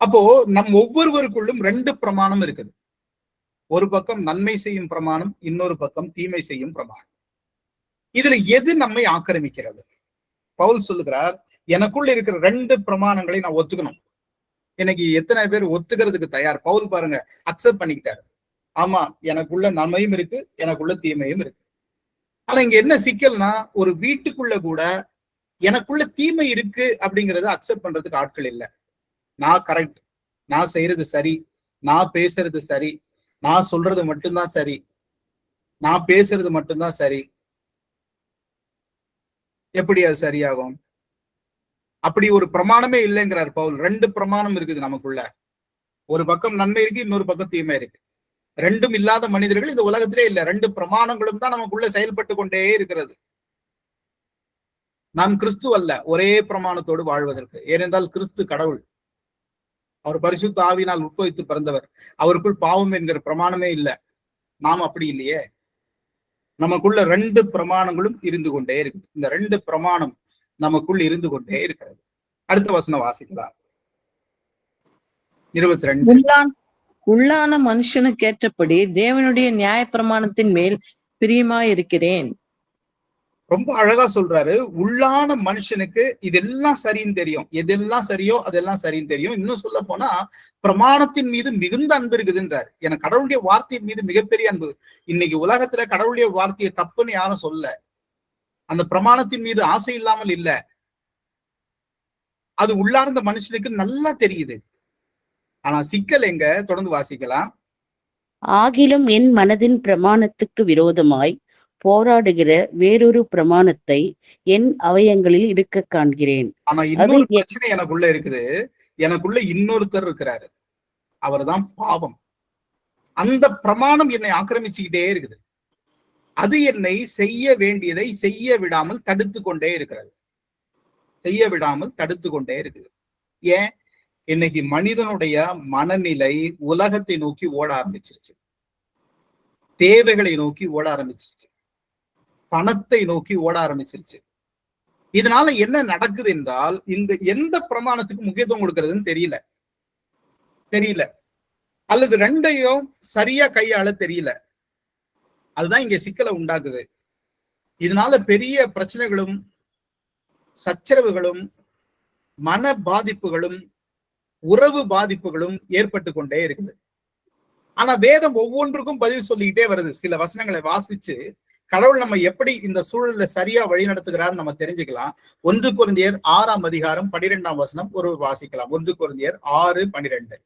அப்போ நம் ஒவ்வொருவருக்குள்ளும் 2 பிரமாணம் இருக்குது. ஒரு பக்கம் நன்மை செய்யும் பிரமாணம், இன்னொரு பக்கம் தீமை செய்யும் பிரமாணம். இதுல எது நம்மை ஆக்கிரமிக்கிறது? பவுல் சொல்லுகிறார், எனக்குள்ள இருக்கிற 2 பிரமாணங்களை நான் ஒத்துக்கணும். இன்னைக்கு எத்தனை பேர் ஒத்துக்கிறதுக்கு தயார்? பவுல் பாருங்க, அக்செப்ட் பண்ணிக்கிட்டாரு. ஆமா, எனக்குள்ள நன்மையும் இருக்கு, எனக்குள்ள தீமையும் இருக்கு. ஆனா இங்க என்ன சிக்கல்னா, ஒரு வீட்டுக்குள்ள கூட எனக்குள்ள தீமை இருக்கு அப்படிங்கறத அக்செப்ட் பண்றதுக்கு ஆட்கள் இல்லை. நான் கரெக்ட், நான் செய்யறது சரி, நான் பேசுறது சரி, நான் சொல்றது மட்டும்தான் சரி, நான் பேசுறது மட்டும்தான் சரி. எப்படி அது சரியாகும்? அப்படி ஒரு பிரமாணமே இல்லைங்கிறார் பவுல். 2 பிரமாணம் இருக்குது நமக்குள்ள. ஒரு பக்கம் நன்மை இருக்கு, இன்னொரு பக்கம் தீமை இருக்கு. ரெண்டும் இல்லாத மனிதர்கள் இந்த உலகத்திலே இல்லை. ரெண்டு பிரமாணங்களும் தான் நமக்குள்ள செயல்பட்டு கொண்டே இருக்கிறது. நாம் கிறிஸ்து அல்ல ஒரே பிரமாணத்தோடு வாழ்வதற்கு. ஏனென்றால் கிறிஸ்து கடவுள், அவர் பரிசுத்த ஆவியினால் உட்பவித்து பிறந்தவர். அவருக்குள் பாவம் என்கிற பிரமாணமே இல்லை. நாம் அப்படி இல்லையே. நமக்குள்ள ரெண்டு பிரமாணங்களும் இருந்து கொண்டே இருக்கு. இந்த ரெண்டு பிரமாணம் நமக்குள் இருந்து கொண்டே இருக்கிறது. அடுத்த வசனம் வாசிக்கலாம். 22. உள்ளான மனுஷனுக்கு ஏற்றபடி தேவனுடைய நியாய பிரமாணத்தின் மேல் பிரியமாயிருக்கிறேன். ரொம்ப அழகா சொல்றாரு. உள்ளான மனுஷனுக்கு இதெல்லாம் சரின்னு தெரியும். எதெல்லாம் சரியோ அதெல்லாம் சரின்னு தெரியும். இன்னும் சொல்ல போனா பிரமாணத்தின் மீது மிகுந்த அன்பு இருக்குதுன்றாரு. எனக்கு கடவுளுடைய வார்த்தையின் மீது மிகப்பெரிய அன்பு. இன்னைக்கு உலகத்துல கடவுளுடைய வார்த்தையை தப்புன்னு யாரும் சொல்ல, அந்த பிரமாணத்தின் மீது ஆசை இல்லாமல் இல்ல. அது உள்ளார்ந்த மனுஷனுக்கு நல்லா தெரியுது. ஆனா சிக்கல் எங்க? தொடர்ந்து வாசிக்கலாம். ஆகிலும் என் மனதின் பிரமாணத்துக்கு விரோதமாய் போராடுகிற வேறொரு பிரமாணத்தை என் அவயங்களில் இருக்க காண்கிறேன். ஆனா இன்னொரு பிரச்சனை எனக்குள்ள இருக்குது. எனக்குள்ள இன்னொருத்தர் இருக்கிறாரு, அவர்தான் பாவம். அந்த பிரமாணம் என்னை ஆக்கிரமிச்சுக்கிட்டே இருக்குது. அது என்னை செய்ய வேண்டியதை செய்ய விடாமல் தடுத்து கொண்டே இருக்கிறது. செய்ய விடாமல் தடுத்து கொண்டே இருக்குது. ஏன்? இன்னைக்கு மனிதனுடைய மனநிலை உலகத்தை நோக்கி ஓட ஆரம்பிச்சிருச்சு, தேவைகளை நோக்கி ஓட ஆரம்பிச்சிருச்சு, பணத்தை நோக்கி ஓட ஆரம்பிச்சிருச்சு. இதனால என்ன நடக்குது என்றால், இந்த எந்த பிரமாணத்துக்கு முக்கியத்துவம் கொடுக்கறதுன்னு தெரியல அல்லது ரெண்டையும் சரியா கையாள தெரியல. அதுதான் இங்க சிக்கலை உண்டாக்குது. இதனால பெரிய பிரச்சனைகளும் சச்சரவுகளும் மன பாதிப்புகளும் உறவு பாதிப்புகளும் ஏற்பட்டு கொண்டே இருக்குது. ஆனா வேதம் ஒவ்வொன்றுக்கும் பதில் சொல்லிக்கிட்டே வருது. சில வசனங்களை வாசிச்சு கடவுள் நம்ம எப்படி இந்த சூழல்ல சரியா வழி நடத்துகிறார் நம்ம தெரிஞ்சுக்கலாம். 1 கொரிந்தியர் 6ஆம் அதிகாரம் 12ஆம் வசனம் ஒரு வாசிக்கலாம். 1 கொரிந்தியர் 6:12.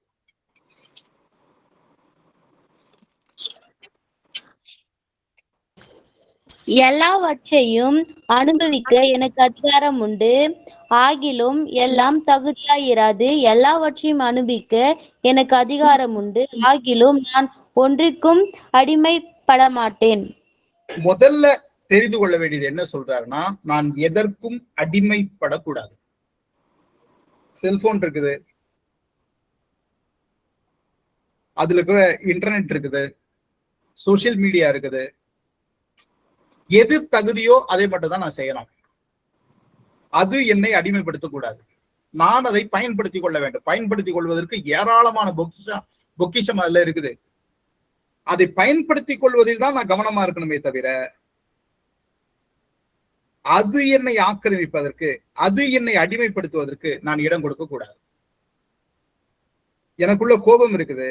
எல்லாவற்றையும் அனுபவிக்க எனக்கு அதிகாரம் உண்டு, ஆகிலும் எல்லாம் தகுதியாயிராது. எல்லாவற்றையும் அனுபவிக்க எனக்கு அதிகாரம் உண்டு, ஆகிலும் நான் ஒன்றிற்கும் அடிமைப்பட மாட்டேன். முதல்ல தெரிந்து கொள்ள வேண்டியது என்ன சொல்றாருன்னா, நான் எதற்கும் அடிமைப்படக்கூடாது. செல்போன் இருக்குது, அதுல இருக்கிற இன்டர்நெட் இருக்குது, சோசியல் மீடியா இருக்குது. எது தகுதியோ அதை மட்டும் தான் நான் செய்யணும். அது என்னை அடிமைப்படுத்தக்கூடாது. நான் அதை பயன்படுத்திக் கொள்ள வேண்டும். பயன்படுத்திக் கொள்வதற்கு ஏராளமான பொக்கிஷம் அதுல இருக்குது. அதை பயன்படுத்திக் கொள்வதில் தான் நான் கவனமா இருக்கணுமே தவிர, அது என்னை ஆக்கிரமிப்பதற்கு, அது என்னை அடிமைப்படுத்துவதற்கு நான் இடம் கொடுக்க கூடாது. எனக்குள்ள கோபம் இருக்குது,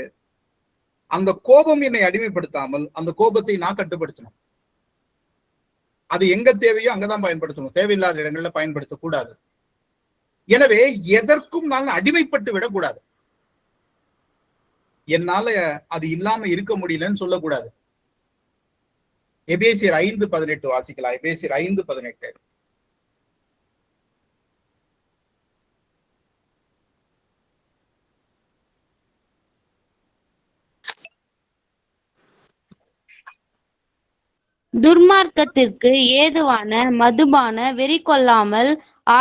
அந்த கோபம் என்னை அடிமைப்படுத்தாமல் அந்த கோபத்தை நான் கட்டுப்படுத்தணும். அது எங்க தேவையோ அங்கதான் பயன்படுத்தணும், தேவையில்லாத இடங்கள்ல பயன்படுத்தக்கூடாது. எனவே எதற்கும் நான் அடிமைப்பட்டு விடக்கூடாது. என்னால அது இல்லாம இருக்க முடியலன்னு சொல்லக்கூடாது. எபேசியர் 5:18 வாசிக்கலாம். எபேசியர் 5:18. துர்மார்க்கத்திற்கு ஏதுவான மதுபான வெறி கொள்ளாமல்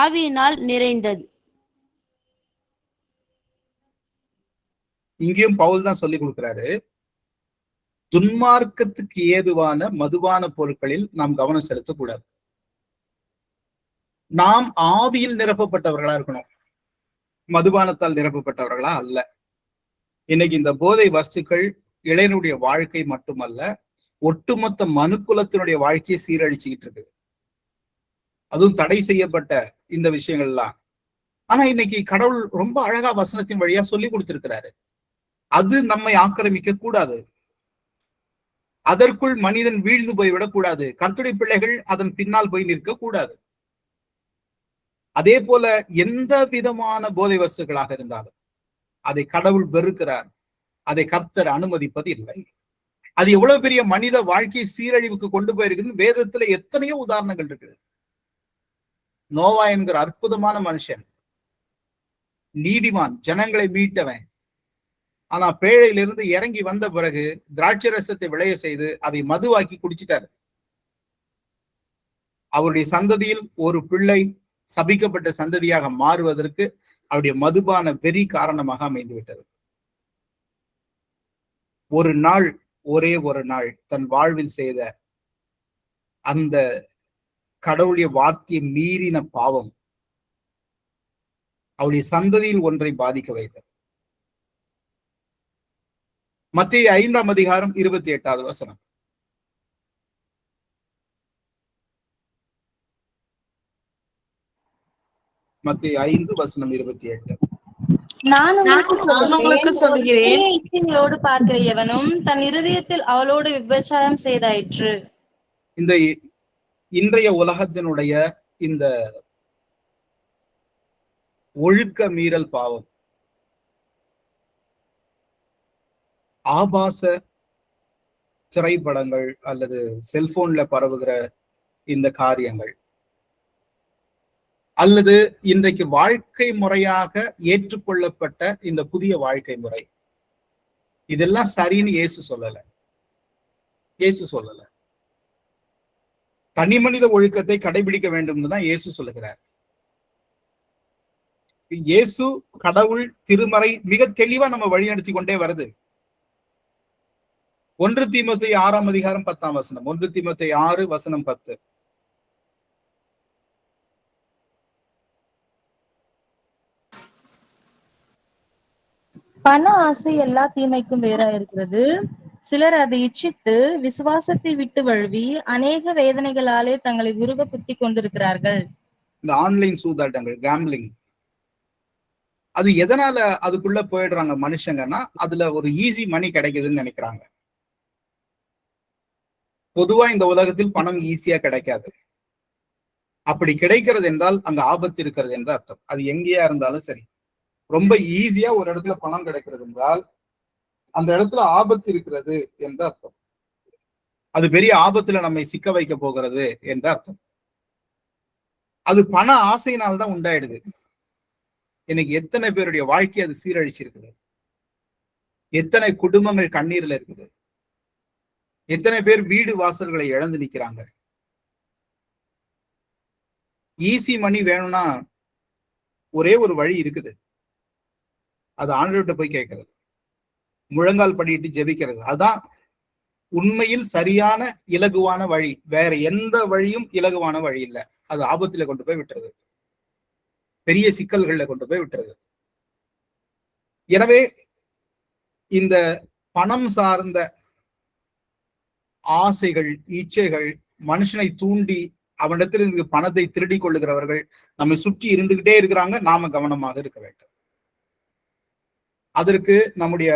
ஆவியினால் நிறைந்தது. இங்கேயும் பவுல் தான் சொல்லி கொடுக்கிறாரு, துன்மார்க்கத்துக்கு ஏதுவான மதுபான பொருட்களில் நாம் கவனம் செலுத்தக்கூடாது. நாம் ஆவியில் நிரப்பப்பட்டவர்களா இருக்கணும், மதுபானத்தால் நிரப்பப்பட்டவர்களா அல்ல. இன்னைக்கு இந்த போதை வஸ்துக்கள் இளைஞருடைய வாழ்க்கை மட்டுமல்ல, ஒட்டுமொத்த மனுக்குலத்தினுடைய வாழ்க்கையை சீரழிச்சுக்கிட்டு இருக்கு. அதுவும் தடை செய்யப்பட்ட இந்த விஷயங்கள்லாம். ஆனா இன்னைக்கு கடவுள் ரொம்ப அழகா வசனத்தின் வழியா சொல்லி கொடுத்திருக்கிறாரு, அது நம்மை ஆக்கிரமிக்க கூடாது, அதற்குள் மனிதன் வீழ்ந்து போய் விடக்கூடாது, கர்த்தருடைய பிள்ளைகள் அதன் பின்னால் போய் நிற்க கூடாது. அதே போல எந்த விதமான போதை வஸ்துக்களாக இருந்தாலும் அதை கடவுள் வெறுக்கிறார், அதை கர்த்தர் அனுமதிப்பது இல்லை. அது எவ்வளவு பெரிய மனித வாழ்க்கை சீரழிவுக்கு கொண்டு போயிருக்குன்னு வேதத்துல எத்தனையோ உதாரணங்கள் இருக்குது. நோவா என்கிற அற்புதமான மனுஷன், நீதிமான், ஜனங்களை மீட்டவன், ஆனா பேழையிலிருந்து இறங்கி வந்த பிறகு திராட்சை ரசத்தை விளைய செய்து அதை மதுவாக்கி குடிச்சிட்டாரு. அவருடைய சந்ததியில் ஒரு பிள்ளை சபிக்கப்பட்ட சந்ததியாக மாறுவதற்கு அவருடைய மதுபான வெறி காரணமாக அமைந்து விட்டது. ஒரு நாள், ஒரே ஒரு நாள் தன் வாழ்வில் செய்த அந்த கடவுளுடைய வார்த்தையை மீறின பாவம் அவருடைய சந்ததியில் ஒன்றை பாதிக்க வைத்தது. மத்தேயு 5ஆம் அதிகாரம் 28வது வசனம். மத்தேயு 5 வசனம் 28. நான் உங்களுக்கு சொல்கிறேன், இச்சைகளோடு பார்க்கிற எவனும் தன் இருதயத்தில் அவளோடு விபச்சாரம் செய்தாயிற்று. இந்த இன்றைய உலகத்தினுடைய இந்த ஒழுக்க மீறல் பாவம், ஆபாச திரைப்படங்கள் அல்லது செல்போன்ல பரவுகிற இந்த காரியங்கள், அல்லது இன்றைக்கு வாழ்க்கை முறையாக ஏற்றுக்கொள்ளப்பட்ட இந்த புதிய வாழ்க்கை முறை, இதெல்லாம் சரின்னு இயேசு சொல்லல. இயேசு சொல்லல. தனி மனித ஒழுக்கத்தை கடைபிடிக்க வேண்டும் தான் இயேசு சொல்லுகிறார். இயேசு, கடவுள், திருமறை மிக தெளிவா நம்ம வழிநடத்தி கொண்டே வருது. 1 தீமோத்தேயு 6ஆம் அதிகாரம் 10ஆம் வசனம். 1 தீமோத்தேயு 6 வசனம் 10. பண ஆசை எல்லா தீமைக்கும் வேறா இருக்கிறது. சிலர் அதை இச்சித்து விசுவாசத்தை விட்டு வழுவி அநேக வேதனைகளாலே தங்களை உருவ குத்தி கொண்டிருக்கிறார்கள். இந்த ஆன்லைன் சூதாட்டங்கள், கேம்பிளிங், அது எதனால அதுக்குள்ள போயிடுறாங்க மனுஷங்கன்னா, அதுல ஒரு ஈஸி மணி கிடைக்குதுன்னு நினைக்கிறாங்க. பொதுவா இந்த உலகத்தில் பணம் ஈஸியா கிடைக்காது. அப்படி கிடைக்கிறது என்றால் அங்க ஆபத்து இருக்கிறது என்று அர்த்தம். அது எங்கேயா இருந்தாலும் சரி, ரொம்ப ஈஸியா ஒரு இடத்துல பணம் கிடைக்கிறது என்றால் அந்த இடத்துல ஆபத்து இருக்கிறது என்று அர்த்தம். அது பெரிய ஆபத்துல நம்மை சிக்க வைக்க போகிறது என்று அர்த்தம். அது பண ஆசையினால்தான் உண்டாயிடுது. இன்னைக்கு எத்தனை பேருடைய வாழ்க்கை அது சீரழிச்சிருக்குது, எத்தனை குடும்பங்கள் கண்ணீர்ல இருக்குது, எத்தனை பேர் வீடு வாசல்களை இழந்து நிக்கிறாங்க. ஈஸி மணி வேணும்னா ஒரே ஒரு வழி இருக்குது, அது ஆண்டவர்கிட்ட போய் கேட்கறது, முழங்கால் படிட்டு ஜெபிக்கிறது. அதான் உண்மையில் சரியான இலகுவான வழி. வேற எந்த வழியும் இலகுவான வழி இல்லை. அது ஆபத்துல கொண்டு போய் விட்டுறது, பெரிய சிக்கல்கள்ல கொண்டு போய் விட்டுறது. எனவே இந்த பணம் சார்ந்த ஆசைகள், இச்சைகள் மனுஷனை தூண்டி அவனிடத்திலிருந்து பணத்தை திருடி கொள்ளுகிறவர்கள் நம்மை சுற்றி இருந்துகிட்டே இருக்கிறாங்க. நாம கவனமாக இருக்க வேண்டும். அதற்கு நம்முடைய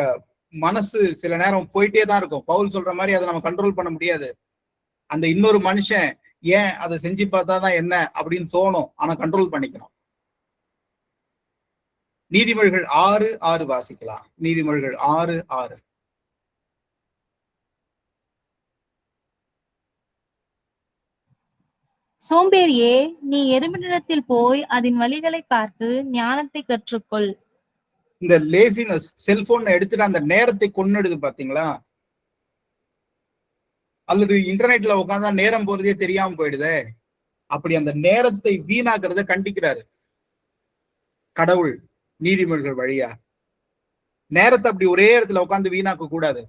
மனசு சில நேரம் போயிட்டே தான் இருக்கும். பவுல் சொல்ற மாதிரி அதை நம்ம கண்ட்ரோல் பண்ண முடியாது. அந்த இன்னொரு மனுஷன் ஏன் அதை செஞ்சு பார்த்தாதான் என்ன அப்படின்னு தோணும், ஆனா கண்ட்ரோல் பண்ணிக்கணும். நீதிமொழிகள் 6:6 வாசிக்கலாம். நீதிமொழிகள் 6:6. சோம்பேறியே, நீ எறும்பினிடத்தில் போய் அதன் வழிகளை பார்த்து ஞானத்தை கற்றுக்கொள். இந்த லேசினஸ், செல்போன் எடுத்துட்டு அந்த நேரத்தை கொன்னுடுது பாத்தீங்களா? அல்லது இன்டர்நெட்ல உட்காந்தா நேரம் போறதே தெரியாம போயிடுதே. அப்படி அந்த நேரத்தை வீணாக்குறத கண்டிக்கிறாரு கடவுள் நீதிமொழிகள் வழியா. நேரத்தை அப்படி ஒரே இடத்துல உட்காந்து வீணாக்க கூடாது.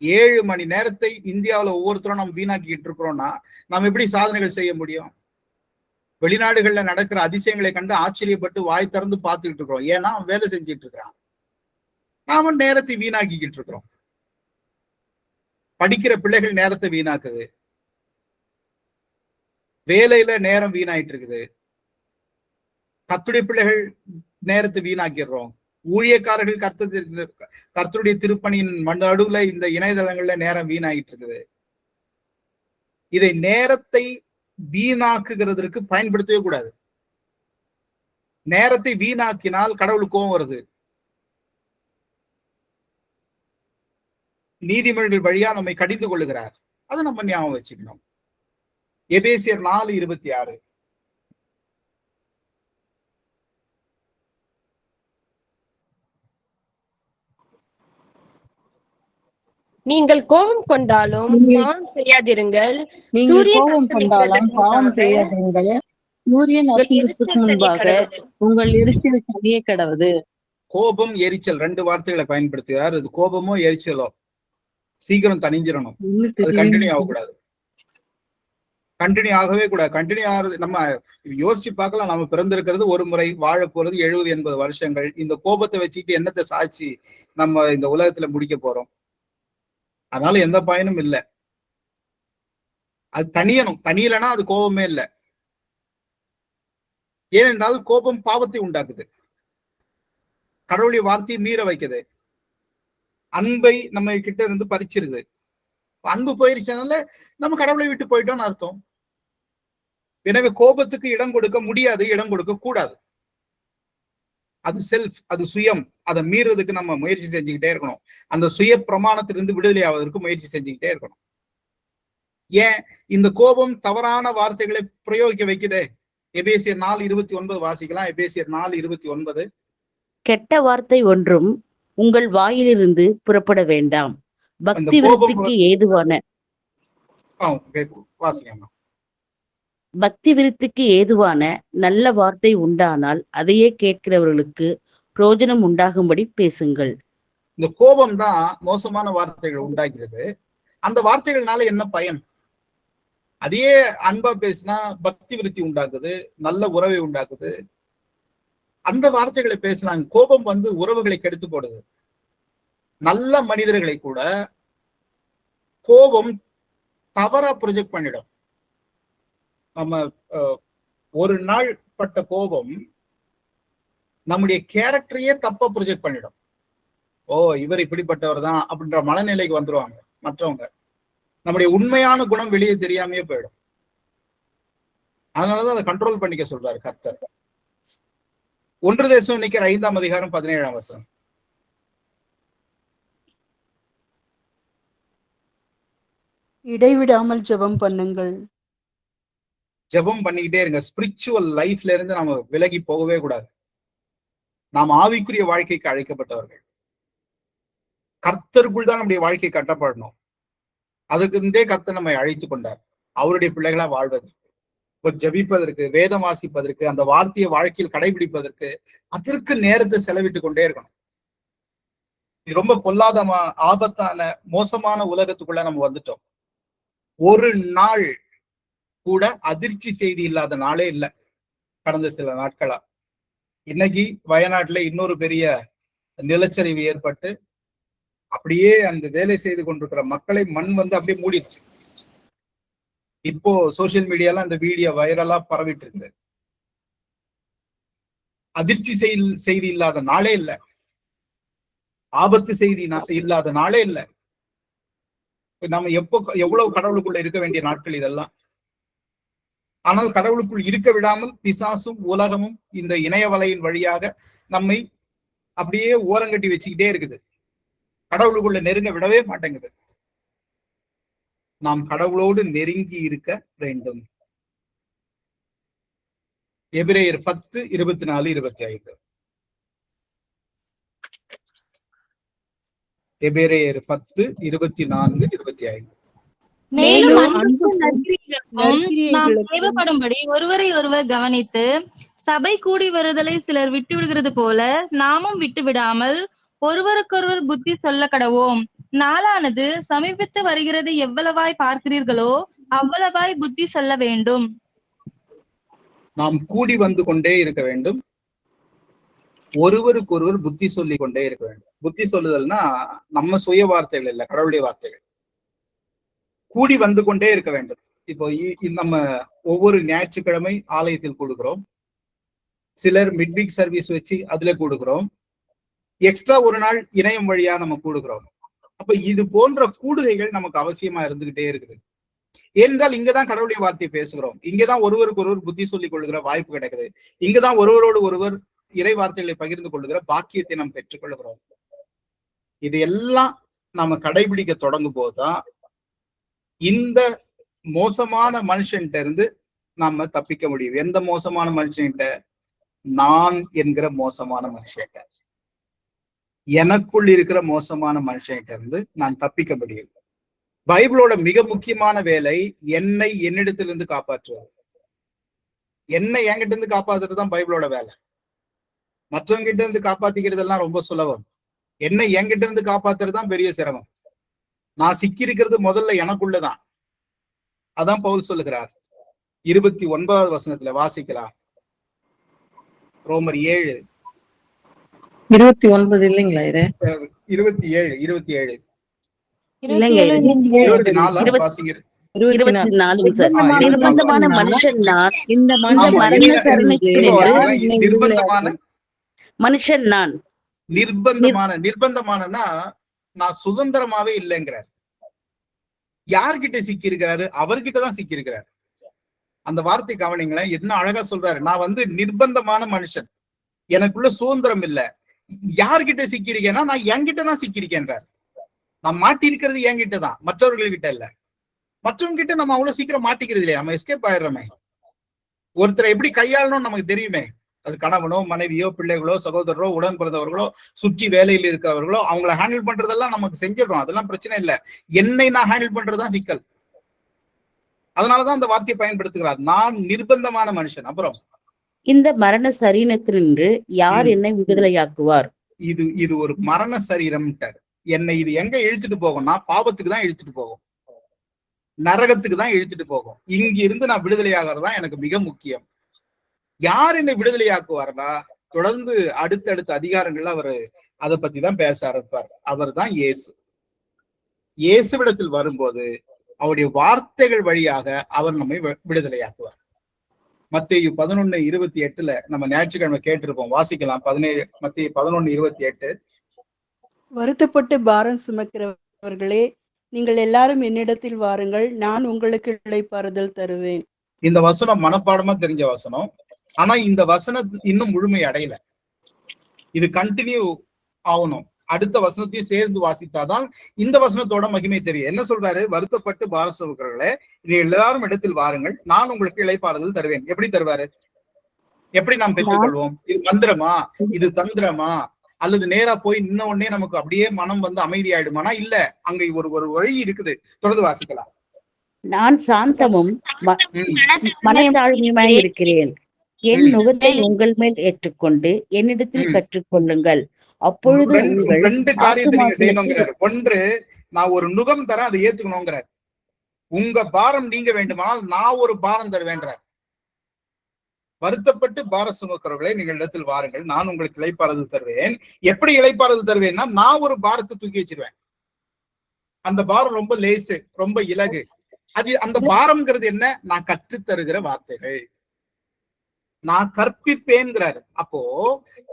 7 மணி நேரத்தை இந்தியாவில ஒவ்வொருத்தரும் நம்ம வீணாக்கிட்டு இருக்கிறோம்னா நம்ம எப்படி சாதனைகள் செய்ய முடியும்? வெளிநாடுகள்ல நடக்கிற அதிசயங்களை கண்டு ஆச்சரியப்பட்டு வாய் திறந்து பார்த்துக்கிட்டு இருக்கிறோம். ஏன்னா அவன் வேலை செஞ்சுட்டு இருக்கிறான், நாம நேரத்தை வீணாக்கிக்கிட்டு இருக்கிறோம். படிக்கிற பிள்ளைகள் நேரத்தை வீணாக்குது, வேலையில நேரம் வீணாயிட்டு இருக்குது. கர்த்தருடைய பிள்ளைகள் நேரத்தை வீணாக்கிடுறோம். ஊழியக்காரர்கள் கர்த்தருடைய திருப்பணியின் நடுவுல இந்த இணையதளங்கள்ல நேரம் வீணாகிட்டு இருக்குது. இதை நேரத்தை வீணாக்குகிறதுக்கு பயன்படுத்தவே கூடாது. நேரத்தை வீணாக்கினால் கடவுளுக்கு கோபம் வருது. நீதிமொழிகள் வழியா நம்மை கடிந்து கொள்ளுகிறார். அதை நம்ம ஞாபகம் வச்சுக்கணும். எபேசியர் 4:26. நீங்கள் கோபம் கொண்டாலும் நீங்கள் பாவம் செய்யாதிருங்கள். நீங்கள் சூரியன் கோபம் கொண்டாலும் அஸ்தமிக்கிறதற்கு பாவம் முன்பாக செய்யாதீர்கள். சூரியன் உங்கள் அஸ்தமிப்பதற்கு எரிச்சல் தணிய முன்பாக கடவது. உங்கள் எரிச்சல் தணிய கடவது. கோபம் எரிச்சல் 2 வார்த்தைகளை பயன்படுத்துகிறார். இது கோபமோ எரிச்சலோ சீக்கிரம் தணிஞ்சிடணும். அது கண்டினியூ ஆகக்கூடாது. கண்டினியூ ஆகவே கூடாது. கண்டினியூ ஆகிறது நம்ம யோசிச்சு பார்க்கலாம். நம்ம பிறந்திருக்கிறது ஒரு முறை, வாழ போறது 70-80 வருஷங்கள். இந்த கோபத்தை வச்சுக்கிட்டு என்னத்தை சாட்சி நம்ம இந்த உலகத்துல முடிக்க போறோம்? அதனால எந்த பயனும் இல்லை. அது தனியணும். தனியலைன்னா அது கோபமே இல்லை. ஏனென்றால் கோபம் பாவத்தை உண்டாக்குது, கடவுளுடைய வார்த்தையை மீற வைக்குது, அன்பை நம்ம கிட்ட இருந்து பறிச்சிருது. அன்பு போயிருச்சனால நம்ம கடவுளை விட்டு போயிட்டோம்னு அர்த்தம். எனவே கோபத்துக்கு இடம் கொடுக்க முடியாது, இடம் கொடுக்க கூடாது. அது செல்ஃப், அது சுயம். அதை மீறதுக்கு நம்ம முயற்சி செஞ்சுக்கிட்டே இருக்கணும். அந்த சுய பிரமாணத்திலிருந்து விடுதலை ஆவதற்கு முயற்சி செஞ்சுக்கிட்டே இருக்கணும். ஏன் இந்த கோபம் தவறான வார்த்தைகளை பிரயோகிக்க வைக்குதே? எபேசியர் 4:29 வாசிக்கலாம். எபேசியர் 4:29. கெட்ட வார்த்தை ஒன்றும் உங்கள் வாயிலிருந்து புறப்பட வேண்டாம். பக்தி விருத்திக்கு ஏதுவான பக்தி விருத்திக்கு ஏதுவான நல்ல வார்த்தை உண்டானால் அதையே கேட்கிறவர்களுக்கு பிரயோஜனம் உண்டாகும்படி பேசுங்கள். இந்த கோபம் தான் மோசமான வார்த்தைகள் உண்டாகிறது. அந்த வார்த்தைகள்னால என்ன பயன்? அதையே அன்பா பேசினா பக்தி விருத்தி உண்டாக்குது, நல்ல உறவை உண்டாக்குது. அந்த வார்த்தைகளை பேசினாங்க. கோபம் உறவுகளை கெடுத்து போடுது. நல்ல மனிதர்களை கூட கோபம் தவறா ப்ரொஜெக்ட் பண்ணிடும். நம்ம ஒரு நாள் பட்ட கோபம் நம்முடைய கேரக்டரையே தப்பா ப்ரொஜெக்ட் பண்ணிடும். ஓ, இவர் இப்படிப்பட்டவர் தான் அப்படின்ற மனநிலைக்கு வந்துருவாங்க மற்றவங்க. நம்முடைய உண்மையான குணம் வெளியே தெரியாமையே போயிடும். அதனாலதான் அதை கண்ட்ரோல் பண்ணிக்க சொல்றாரு கர்த்தர். 1 தெசலோனிக்கர் 5ஆம் அதிகாரம் 17ஆம் வசனம். இடைவிடாமல் ஜெபம் பண்ணுங்கள். ஜெபம் பண்ணிக்கிட்டே இருங்க. ஸ்பிரிச்சுவல் லைஃப்ல இருந்து நம்ம விலகி போகவே கூடாது. நாம் ஆவிக்குரிய வாழ்க்கைக்கு அழைக்கப்பட்டவர்கள். கர்த்தருக்குள் தான் நம்முடைய வாழ்க்கை கட்டப்படணும். அதுக்குண்டே கர்த்தர் நம்மை அழைத்து கொண்டார், அவருடைய பிள்ளைகளா வாழ்வதற்கு, ஜபிப்பதற்கு, வேதம் வாசிப்பதற்கு, அந்த வார்த்தையை வாழ்க்கையில் கடைபிடிப்பதற்கு. அதற்கு நேரத்தை செலவிட்டு கொண்டே இருக்கணும். இது ரொம்ப பொல்லாத ஆபத்தான மோசமான உலகத்துக்குள்ள நம்ம வந்துட்டோம். ஒரு நாள் கூட அதிர்ச்சி செய்தி இல்லாத நாளே இல்லை கடந்த சில நாட்களா. இன்னைக்கு வயநாட்டுல இன்னொரு பெரிய நிலச்சரிவு ஏற்பட்டு அப்படியே அந்த வேலை செய்து கொண்டிருக்கிற மக்களை மண் அப்படியே மூடிடுச்சு. இப்போ சோசியல் மீடியால அந்த வீடியோ வைரலா பரவிட்டு இருக்கு. அதிர்ச்சி செய்தி இல்லாத நாளே இல்லை, ஆபத்து செய்தி இல்லாத நாளே இல்லை. நம்ம எவ்வளவு கடவுளுக்குள்ள இருக்க வேண்டிய நாட்கள் இதெல்லாம். ஆனால் கடவுளுக்குள் இருக்க விடாமல் பிசாசும் உலகமும் இந்த இணைய வலையின் வழியாக நம்மை அப்படியே ஓரங்கட்டி வச்சுக்கிட்டே இருக்குது. கடவுளுக்குள்ள நெருங்க விடவே மாட்டேங்குது. நாம் கடவுளோடு நெருங்கி இருக்க வேண்டும். எபிரேயர் 10:24-25. எபிரேயர் 10:24-25. மேலும் நாம் தேவைப்படும்படி ஒருவரை ஒருவர் கவனித்து சபை கூடி வருதலை சிலர் விட்டு விடுகிறது போல நாமும் விட்டு விடாமல் ஒருவருக்கொருவர் புத்தி சொல்ல கடவோம். நாளானது சமீபித்து வருகிறது எவ்வளவாய் பார்க்கிறீர்களோ அவ்வளவாய் புத்தி சொல்ல வேண்டும். நாம் கூடி வந்து கொண்டே இருக்க வேண்டும். ஒருவருக்கு ஒருவர் புத்தி சொல்லி கொண்டே இருக்க வேண்டும். புத்தி சொல்லுதல்னா நம்ம சுய வார்த்தைகள் இல்லை, கடவுளுடைய வார்த்தைகள். கூடி வந்து கொண்டே இருக்க வேண்டும். இப்போ நம்ம ஒவ்வொரு ஞாயிற்றுக்கிழமை ஆலயத்தில் கூடுகிறோம். சிலர் மிட்வீக் சர்வீஸ் வச்சு அதுல கூடுகிறோம். எக்ஸ்ட்ரா ஒரு நாள் இணையம் வழியா நம்ம கூடுகிறோம். அப்ப இது போன்ற கூடுகைகள் நமக்கு அவசியமா இருந்துகிட்டே இருக்குது. ஏனென்றால் இங்கதான் கடவுளுடைய வார்த்தையை பேசுகிறோம். இங்கதான் ஒருவருக்கு ஒருவர் புத்தி சொல்லிக் கொள்கிற வாய்ப்பு கிடைக்குது. இங்கதான் ஒருவரோடு ஒருவர் இறை வார்த்தைகளை பகிர்ந்து கொள்ளுகிற பாக்கியத்தை நாம் பெற்றுக் கொள்கிறோம். இது எல்லாம் நம்ம கடைபிடிக்க தொடங்கும் போதுதான் இந்த மோசமான மனுஷன்கிட்ட இருந்து நாம தப்பிக்க முடியும். எந்த மோசமான மனுஷன்கிட்ட? நான் என்கிற மோசமான மனுஷன்கிட்ட. எனக்குள் இருக்கிற மோசமான மனுஷன்கிட்ட இருந்து நான் தப்பிக்க முடியும். பைபிளோட மிக முக்கியமான வேலை என்னை என்னிடத்திலிருந்து காப்பாற்றுவது. என்னை என்கிட்ட இருந்து காப்பாத்துறது தான் பைபிளோட வேலை. மற்றவங்க கிட்ட இருந்து காப்பாத்திக்கிறதெல்லாம் ரொம்ப சுலபம். என்னை என்கிட்ட இருந்து காப்பாத்துறது தான் பெரிய சிரமம். நான் சிக்கி இருக்கிறது முதல்ல எனக்குள்ளதான். அதான் பவுல் சொல்லுகிறார். 29வது வசனத்துல வாசிக்கலாம். ரோமர் 7 29 இல்லைங்களா இது? 27 27 இல்லைங்க, 24 வாசிக்கிற 24 சார். நிர்பந்தமான மனுஷன் நான், இந்த மனுஷன் நான். நிர்பந்தமானனா நான் சுதந்திரமாவே இல்லைங்கிறார். யார்கிட்ட சிக்கி இருக்கிறாரு? அவர்கிட்டதான் சிக்கி இருக்கிறாரு. அந்த வார்த்தை கவனிங்களேன், என்ன அழகா சொல்றாரு. நான் நிர்பந்தமான மனுஷன், எனக்குள்ள சுதந்திரம் இல்ல. யார்கிட்ட சிக்கிருக்கேன்னா நான் என்கிட்ட தான் சிக்கிருக்கேன்றார். நான் மாட்டி இருக்கிறது என்கிட்ட தான், மற்றவர்கள்கிட்ட இல்ல. மற்றவங்க கிட்ட நம்ம அவ்வளவு சீக்கிரம் மாட்டிக்கிறது இல்லையா, நம்ம எஸ்கேப் ஆயிடுறோமே. ஒருத்தரை எப்படி கையாளணும்னு நமக்கு தெரியுமே. அது கணவனோ மனைவியோ பிள்ளைகளோ சகோதரரோ உடன் பிறந்தவர்களோ சுற்றி வேலையில் இருக்கிறவர்களோ அவங்களை ஹேண்டில் பண்றதெல்லாம் நமக்கு செஞ்சிடறோம். அதெல்லாம் பிரச்சனை இல்லை. என்னை நான் ஹேண்டில் பண்றதுதான் சிக்கல். அதனாலதான் அந்த வார்த்தையை பயன்படுத்துகிறார், நான் நிர்பந்தமான மனுஷன். அப்புறம் இந்த மரண சரீரத்தினின்று யார் என்னை விடுதலையாக்குவார்? இது ஒரு மரண சரீரம். என்னை இது எங்க இழுத்துட்டு போகும்னா பாவத்துக்கு தான் இழுத்துட்டு போகும், நரகத்துக்கு தான் இழுத்துட்டு போகும். இங்க இருந்து நான் விடுதலையாகிறது தான் எனக்கு மிக முக்கியம். யார் என்னை விடுதலையாக்குவார்னா தொடர்ந்து அடுத்தடுத்த அதிகாரங்கள்ல அவர் அதை பத்தி தான் பேச ஆரம்பிப்பார். அவர் தான் இயேசு. இயேசுவிடத்தில் வரும்போது அவருடைய வார்த்தைகள் வழியாக அவர் நம்மை விடுதலையாக்குவார். மத்தேயு 11:28 நம்ம ஞாயிற்றுக்கிழமை கேட்டிருப்போம், வாசிக்கலாம். மத்தேயு 11:28. வருத்தப்பட்டு பாரம் சுமக்கிறவர்களே, நீங்கள் எல்லாரும் என்னிடத்தில் வாருங்கள், நான் உங்களுக்கு இளைப்பாறுதல் தருவேன். இந்த வசனம் மனப்பாடமா தெரிஞ்ச வசனம். ஆனா இந்த வசனம் இன்னும் முழுமை அடையல. இது கண்டினியூ ஆகணும். அடுத்த வசனத்தையும் சேர்ந்து வாசித்தாதான் இந்த வசனத்தோட மகிமை தெரியும். என்ன சொல்றாரு? வருத்தப்பட்டு பாரம் சுமக்கிறவர்களே, நீ எல்லாரும் இடத்தில் வாருங்கள், நான் உங்களுக்கு இளைப்பாறுதல் தருவேன். எப்படி தருவாரு? எப்படி நாம் பெற்றுக்கொள்வோம்? இது மந்திரமா? இது தந்திரமா? அல்லது நேரா போய் நின்ன உடனே நமக்கு அப்படியே மனம் அமைதி ஆயிடுமானா? இல்ல, அங்க ஒரு வழி இருக்குது. தொடர்ந்து வாசிக்கலாம். நான் சாந்தமும் மனத்தாழ்மையுமாய் இருக்கிறேன். என் நுகத்தை உங்கள் மேல் ஏற்றுக்கொண்டு என்னிடத்தில் கற்றுக்கொள்ளுங்கள், அப்பொழுது ரெண்டு காரியத்தை நீங்க செய்யணுங்கிறாரு. ஒன்று, நான் ஒரு நுகம் தரேன், அதை ஏத்துக்கணுங்கிறார். உங்க பாரம் நீங்க வேண்டுமானால் நான் ஒரு பாரம் தருவேன்றார். வருத்தப்பட்டு பாரம் சுமக்கிறவர்களே, நீங்கள் இடத்தில் வாருங்கள், நான் உங்களுக்கு இளைப்பாறுதல் தருவேன். எப்படி இளைப்பாறுதல் தருவேன்னா, நான் ஒரு பாரத்தை தூக்கி வச்சிருவேன். அந்த பாரம் ரொம்ப லேசு, ரொம்ப இலகு. அந்த பாரம்ங்கிறது என்ன? நான் கற்றுத் தருகிற வார்த்தைகள், நான் கற்பிப்பேன்கிறாரு. அப்போ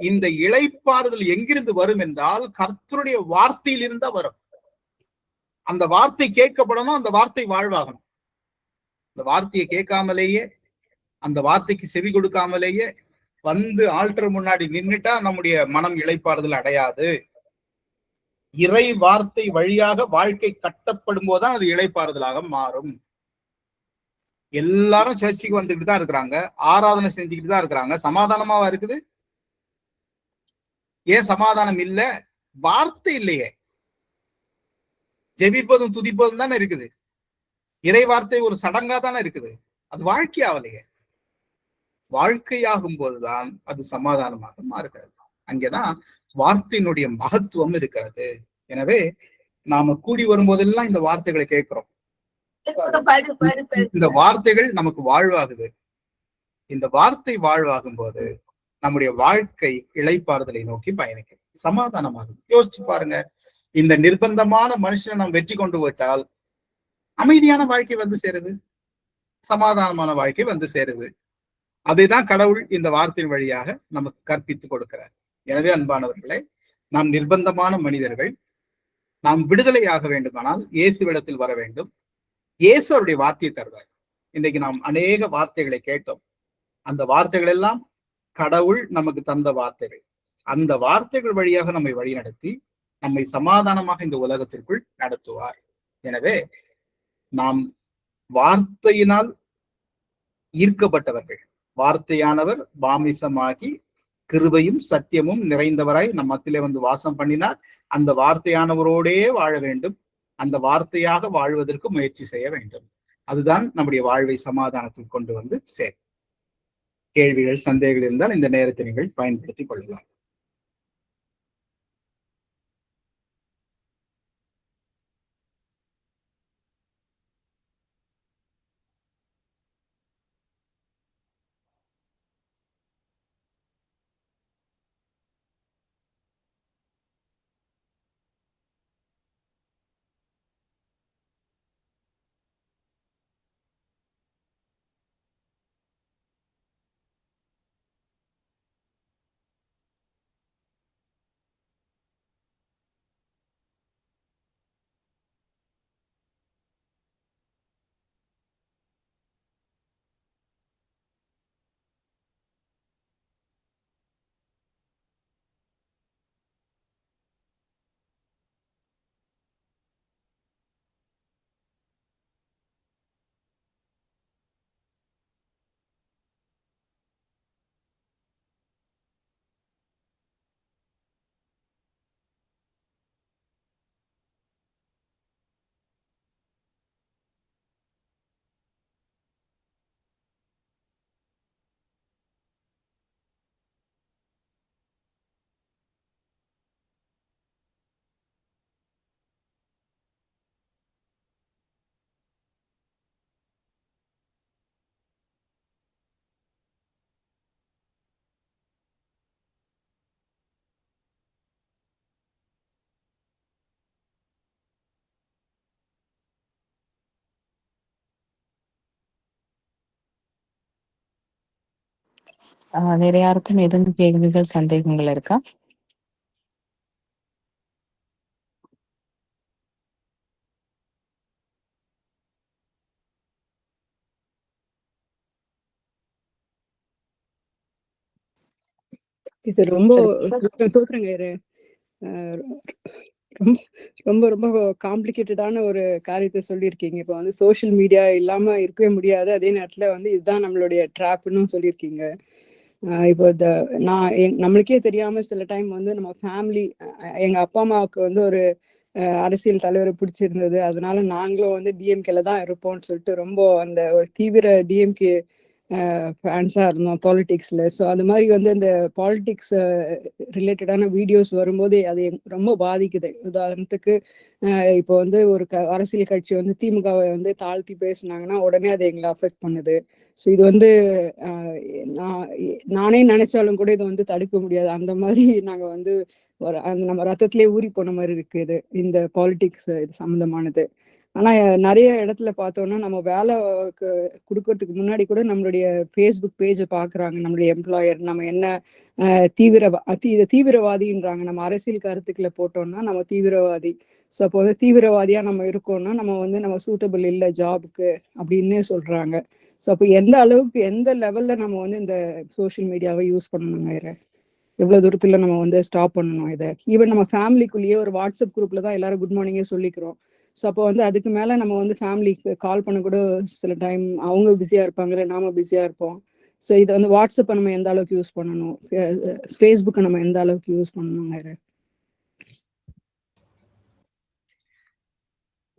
இந்த இளைப்பாறுதல் எங்கிருந்து வரும் என்றால் கர்த்தருடைய வார்த்தையில் இருந்தா வரும். அந்த வார்த்தை கேட்கப்படணும், அந்த வார்த்தை வாழ்வாகணும். அந்த வார்த்தையை கேட்காமலேயே, அந்த வார்த்தைக்கு செவி கொடுக்காமலேயே ஆல்டர் முன்னாடி நின்னுட்டா நம்முடைய மனம் இளைப்பாறுதல் அடையாது. இறை வார்த்தை வழியாக வாழ்க்கை கட்டப்படும் போதுதான் அது இளைப்பாறுதலாக மாறும். எல்லாரும் சர்ச்சுக்கு வந்துகிட்டு தான் இருக்கிறாங்க, ஆராதனை செஞ்சுக்கிட்டு தான் இருக்கிறாங்க. சமாதானமாவா இருக்குது? ஏன் சமாதானம் இல்ல? வார்த்தை இல்லையே. ஜெபிப்பதும் துதிப்பதும் தானே இருக்குது. இறை வார்த்தை ஒரு சடங்கா தானே இருக்குது. அது வாழ்க்கையாவலையே. வாழ்க்கையாகும் போதுதான் அது சமாதானமாக மாறுகிறது. அங்கேதான் வார்த்தையினுடைய மகத்துவம் இருக்கிறது. எனவே நாம கூடி வரும்போதெல்லாம் இந்த வார்த்தைகளை கேட்கிறோம். இந்த வார்த்தைகள் நமக்கு வாழ்வாகுது. இந்த வார்த்தை வாழ்வாகும் போது நம்முடைய வாழ்க்கை இளைப்பாறுதலை நோக்கி பயணிக்கும், சமாதானமாகும். யோசிச்சு பாருங்க, இந்த நிர்பந்தமான மனுஷனை நாம் வெற்றி கொண்டு விட்டால் அமைதியான வாழ்க்கை வந்து சேருது, சமாதானமான வாழ்க்கை வந்து சேருது. அதைதான் கடவுள் இந்த வார்த்தையின் வழியாக நமக்கு கற்பித்து கொடுக்கிறார். எனவே அன்பானவர்களே, நாம் நிர்பந்தமான மனிதர்கள். நாம் விடுதலையாக வேண்டுமானால் இயேசுவிடத்தில் வர வேண்டும். இயேசு அவருடைய வார்த்தையை தருவார். இன்றைக்கு நாம் அநேக வார்த்தைகளை கேட்டோம். அந்த வார்த்தைகள் எல்லாம் கடவுள் நமக்கு தந்த வார்த்தைகள். அந்த வார்த்தைகள் வழியாக நம்மை வழிநடத்தி நம்மை சமாதானமாக இந்த உலகத்திற்குள் நடத்துவார். எனவே நாம் வார்த்தையினால் ஈர்க்கப்பட்டவர்கள். வார்த்தையானவர் மாமிசமாகி கிருபையும் சத்தியமும் நிறைந்தவராய் நம் மத்தியிலே வந்து வாசம் பண்ணினார். அந்த வார்த்தையானவரோடே வாழ வேண்டும். அந்த வார்த்தையாக வாழ்வதற்கு முயற்சி செய்ய வேண்டும். அதுதான் நம்முடைய வாழ்வை சமாதானத்தில் கொண்டு வந்து சேரும். கேள்விகள், சந்தேகங்கள் இருந்தால் இந்த நேரத்தை நீங்கள் பயன்படுத்திக் கொள்ளலாம். வேற யாருக்கும் எதுவும் கேள்விகள், சந்தேகங்கள் இருக்கா? இது ரொம்ப சொல்லுங்க. தோத்துறங்க. ரொம்ப ரொம்ப ரொம்ப காம்ப்ளிகேட்டடான ஒரு காரியத்தை சொல்லியிருக்கீங்க. இப்போ வந்து சோஷியல் மீடியா இல்லாம இருக்கவே முடியாது. அதே நேரத்துல வந்து இதுதான் நம்மளுடைய ட்ராப்னு சொல்லியிருக்கீங்க. இப்போ நம்மளுக்கே தெரியாம சில டைம் வந்து நம்ம ஃபேமிலி, எங்க அப்பா அம்மாவுக்கு வந்து ஒரு அரசியல் தலைவரை பிடிச்சிருந்தது, அதனால நாங்களும் வந்து டிஎம்கேல தான் இருப்போம்னு சொல்லிட்டு ரொம்ப அந்த ஒரு தீவிர டிஎம்கே ஃபேன்ஸா இருந்தோம் பாலிடிக்ஸ்ல. ஸோ அது மாதிரி வந்து இந்த பாலிடிக்ஸ் ரிலேட்டடான வீடியோஸ் வரும்போது அது ரொம்ப பாதிக்குது. உதாரணத்துக்கு இப்போ வந்து ஒரு அரசியல் கட்சி வந்து திமுகவை வந்து தாழ்த்தி பேசினாங்கன்னா உடனே அது எங்களை அஃபெக்ட் பண்ணுது. ஸோ இது வந்து நானே நினைச்சாலும் கூட இதை வந்து தடுக்க முடியாது. அந்த மாதிரி நாங்க வந்து நம்ம ரத்தத்திலே ஊறி போன மாதிரி இருக்கு இது, இந்த பாலிடிக்ஸ் இது சம்மந்தமானது. ஆனா நிறைய இடத்துல பார்த்தோம்னா நம்ம வேலை கொடுக்கறதுக்கு முன்னாடி கூட நம்மளுடைய ஃபேஸ்புக் பேஜை பாக்குறாங்க நம்மளுடைய எம்ப்ளாயர். நம்ம என்ன தீவிரவாதின்றாங்க. நம்ம அரசியல் கருத்துக்களை போட்டோம்னா நம்ம தீவிரவாதி. ஸோ அப்போ வந்து தீவிரவாதியா நம்ம இருக்கோம்னா நம்ம வந்து நம்ம சூட்டபிள் இல்லை ஜாபுக்கு அப்படின்னு சொல்றாங்க. ஸோ அப்போ எந்த அளவுக்கு எந்த லெவல்ல நம்ம வந்து இந்த சோஷியல் மீடியாவை யூஸ் பண்ணணுங்க, எவ்வளவு தூரத்துல நம்ம வந்து ஸ்டாப் பண்ணணும் இதை? ஈவன் நம்ம ஃபேமிலிக்குள்ளேயே ஒரு வாட்ஸ்அப் குரூப்ல தான் எல்லாரும் குட் மார்னிங்கே சொல்லிக்கிறோம். ஸோ அப்போ வந்து அதுக்கு மேல நம்ம வந்து ஃபேமிலிக்கு கால் பண்ண கூட சில டைம் அவங்க பிஸியா இருப்பாங்க, நாம பிஸியா இருப்போம். ஸோ இதை வந்து வாட்ஸ்அப்பை நம்ம எந்த அளவுக்கு யூஸ் பண்ணணும், ஃபேஸ்புக்கை நம்ம எந்த அளவுக்கு யூஸ் பண்ணணும்?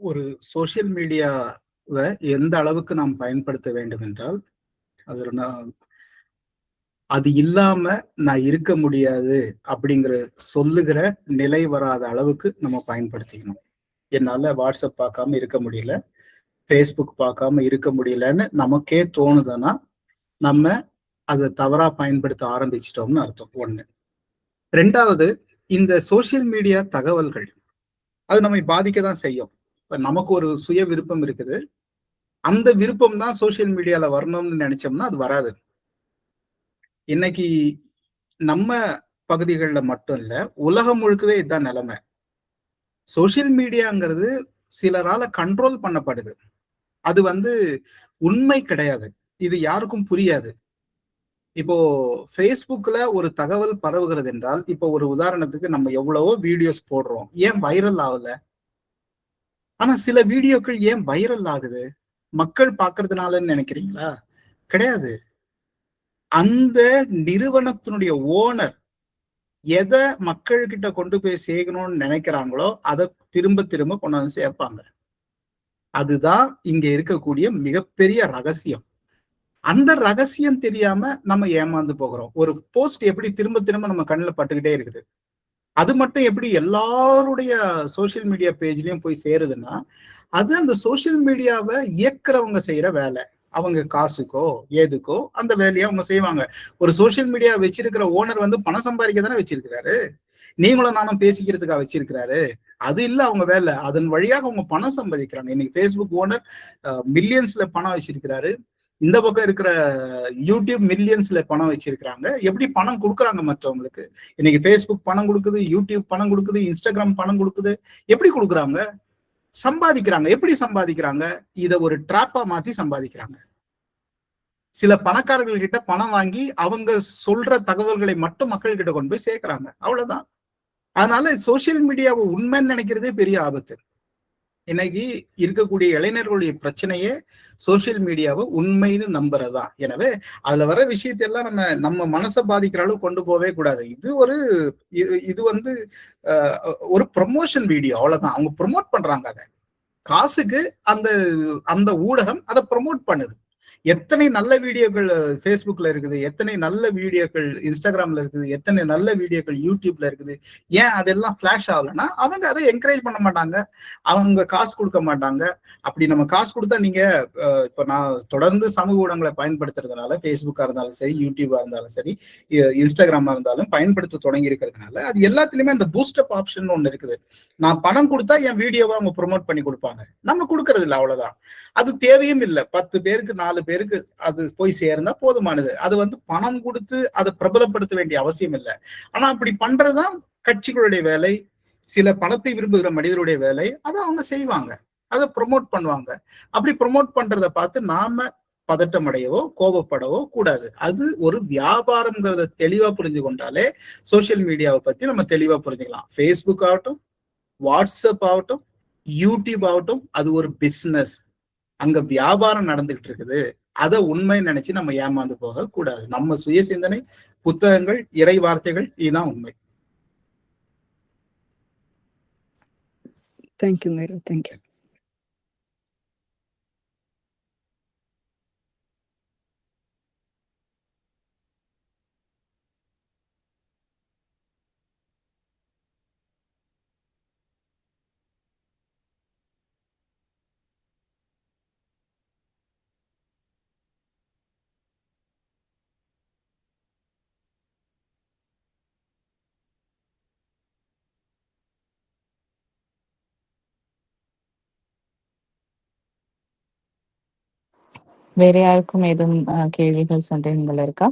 ஒரு சோசியல் மீடியாவை எந்த அளவுக்கு நாம் பயன்படுத்த வேண்டும் என்றால், அது இல்லாம நான் இருக்க முடியாது அப்படிங்கிற சொல்லுகிற நிலை வராத அளவுக்கு நம்ம பயன்படுத்திக்கணும். என்னால வாட்ஸ்அப் பார்க்காம இருக்க முடியல, ஃபேஸ்புக் பார்க்காம இருக்க முடியலன்னு நமக்கே தோணுதுன்னா நம்ம அதை தவறா பயன்படுத்த ஆரம்பிச்சிட்டோம்னு அர்த்தம். ஒண்ணு. ரெண்டாவது, இந்த சோசியல் மீடியா தகவல்கள் அது நம்மை பாதிக்க தான் செய்யும். நமக்கு ஒரு சுய விருப்பம் இருக்குது, அந்த விருப்பம் தான் சோசியல் மீடியால வரணும்னு நினைச்சோம்னா அது வராது. இன்னைக்கு நம்ம பகுதிகளில் மட்டும் இல்ல, உலகம் முழுக்கவே இதுதான் நிலைமை. சோசியல் மீடியாங்கிறது சிலரால கண்ட்ரோல் பண்ணப்படுது. அது வந்து உண்மை கிடையாது. இது யாருக்கும் புரியாது. இப்போ ஃபேஸ்புக்ல ஒரு தகவல் பரவுகிறது என்றால், இப்போ ஒரு உதாரணத்துக்கு நம்ம எவ்வளவோ வீடியோஸ் போடுறோம், ஏன் வைரல் ஆகல? ஆனா சில வீடியோக்கள் ஏன் வைரல் ஆகுது? மக்கள் பாக்குறதுனாலன்னு நினைக்கிறீங்களா? கிடையாது. அந்த நிறுவனத்தினுடைய ஓனர் எதை மக்கள்கிட்ட கொண்டு போய் சேர்க்கணும்னு நினைக்கிறாங்களோ அதை திரும்ப திரும்ப கொண்டு வந்து சேர்ப்பாங்க. அதுதான் இங்க இருக்கக்கூடிய மிகப்பெரிய ரகசியம். அந்த ரகசியம் தெரியாம நம்ம ஏமாந்து போகிறோம். ஒரு போஸ்ட் எப்படி திரும்ப திரும்ப நம்ம கண்ணில் பட்டுக்கிட்டே இருக்குது, அது மட்டும் எப்படி எல்லாருடைய சோசியல் மீடியா பேஜ்லயும் போய் சேருதுன்னா, அது அந்த சோசியல் மீடியாவை இயக்குறவங்க செய்யற வேலை. அவங்க காசுக்கோ ஏதுக்கோ அந்த வேலையை அவங்க செய்வாங்க. ஒரு சோசியல் மீடியா வச்சிருக்கிற ஓனர் வந்து பணம் சம்பாதிக்க தானே வச்சிருக்கிறாரு, நீங்களும் நானும் பேசிக்கிறதுக்காக வச்சிருக்கிறாரு. அது இல்ல அவங்க வேலை. அதன் வழியாக அவங்க பணம் சம்பாதிக்கிறாங்க. இன்னைக்கு ஃபேஸ்புக் ஓனர் மில்லியன்ஸ்ல பணம் வச்சிருக்கிறாரு, இந்த பக்கம் இருக்கிற யூடியூப் மில்லியன்ஸ்ல பணம் வச்சிருக்கிறாங்க. எப்படி பணம் கொடுக்குறாங்க மற்றவங்களுக்கு? இன்னைக்கு ஃபேஸ்புக் பணம் கொடுக்குது, யூடியூப் பணம் கொடுக்குது, இன்ஸ்டாகிராம் பணம் கொடுக்குது. எப்படி கொடுக்குறாங்க? சம்பாதிக்கிறாங்க. எப்படி சம்பாதிக்கிறாங்க? இத ஒரு டிராப்பா மாத்தி சம்பாதிக்கிறாங்க. சில பணக்காரர்கள் கிட்ட பணம் வாங்கி அவங்க சொல்ற தகவல்களை மட்டும் மக்கள் கிட்ட கொண்டு போய் சேர்க்கிறாங்க. அவ்வளவுதான். அதனால சோசியல் மீடியாவை உண்மைன்னு நினைக்கிறதே பெரிய ஆபத்து. இன்னைக்கு இருக்கக்கூடிய இளைஞர்களுடைய பிரச்சனையே சோசியல் மீடியாவை உண்மைன்னு நம்புறதுதான். எனவே அதுல வர விஷயத்தையெல்லாம் நம்ம மனசை பாதிக்கிற அளவு கொண்டு போவே கூடாது. இது வந்து ஒரு ப்ரமோஷன் வீடியோ, அவ்வளவுதான். அவங்க ப்ரொமோட் பண்றாங்க. அதை காசுக்கு அந்த ஊடகம் அதை ப்ரொமோட் பண்ணுது. எத்தனை நல்ல வீடியோக்கள் ஃபேஸ்புக்ல இருக்குது, எத்தனை நல்ல வீடியோக்கள் இன்ஸ்டாகிராம்ல இருக்குது, எத்தனை நல்ல வீடியோக்கள் யூடியூப்ல இருக்குது. ஏன் அதெல்லாம் ஃபிளாஷ் ஆகலைன்னா அவங்க அதை என்கரேஜ் பண்ண மாட்டாங்க, அவங்க காசு கொடுக்க மாட்டாங்க. அப்படி நம்ம காசு கொடுத்தா நீங்க இப்ப நான் தொடர்ந்து சமூக ஊடகங்களை பயன்படுத்துறதுனால, ஃபேஸ்புக்கா இருந்தாலும் சரி, யூடியூபா இருந்தாலும் சரி, இன்ஸ்டாகிராமா இருந்தாலும் பயன்படுத்த தொடங்கி இருக்கிறதுனால அது எல்லாத்துலயுமே அந்த பூஸ்டப் ஆப்ஷன் ஒண்ணு இருக்குது. நான் பணம் கொடுத்தா என் வீடியோவை அவங்க ப்ரொமோட் பண்ணி கொடுப்பாங்க. நம்ம கொடுக்கறது இல்லை, அவ்வளவுதான். அது தேவையும் இல்லை. 10 பேருக்கு 4 பேருக்கு அது போய் சேர்ந்தா போதுமானது. அது வந்து பணம் கொடுத்து அதை பிரபலப்படுத்த வேண்டிய அவசியம் இல்லை. ஆனா அப்படி பண்றதுதான் கட்சிகளுடைய வேலை, சில பணத்தை விரும்புகிற மனிதருடைய வேலை. அதை அவங்க செய்வாங்க, அதை ப்ரொமோட் பண்ணுவாங்க. அப்படி ப்ரொமோட் பண்றதை பார்த்து நாம பதட்டம் அடையவோ கோபப்படவோ கூடாது. அது ஒரு வியாபாரம்ங்கிறத தெளிவா புரிஞ்சு கொண்டாலே சோசியல் மீடியாவை பத்தி நம்ம தெளிவா புரிஞ்சுக்கலாம். ஃபேஸ்புக் ஆகட்டும், வாட்ஸ்அப் ஆகட்டும், யூடியூப் ஆகட்டும், அது ஒரு பிசினஸ். அங்க வியாபாரம் நடந்துகிட்டு இருக்குது. அதை உண்மை நினைச்சு நம்ம ஏமாந்து போக கூடாது. நம்ம சுய சிந்தனை, புத்தகங்கள், இறை வார்த்தைகள், இதுதான் உண்மை. தேங்க்யூங்க. தேங்க்யூ. வேற யாருக்கும் எதுவும் கேள்விகள், சந்தேகங்கள் இருக்கா?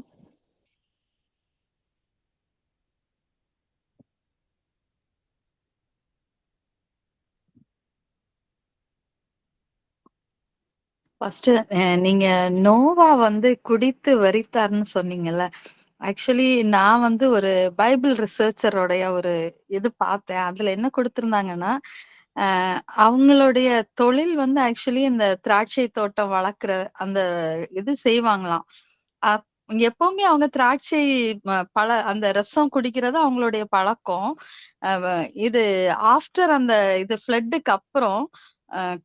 ஃபர்ஸ்ட் நீங்க நோவா வந்து குடித்து வெறித்தார்ன்னு சொன்னீங்கல்ல. ஆக்சுவலி நான் வந்து ஒரு பைபிள் ரிசர்ச்சரோடைய ஒரு இது பார்த்தேன். அதுல என்ன கொடுத்திருந்தாங்கன்னா, அவங்களுடைய தொழில் வந்து ஆக்சுவலி இந்த திராட்சை தோட்டம் வளர்க்குற அந்த இது செய்வாங்களாம். எப்பவுமே அவங்க திராட்சை அந்த ரசம் குடிக்கிறது அவங்களுடைய பழக்கம். இது ஆஃப்டர் அந்த இது ஃப்ளட்டுக்கு அப்புறம்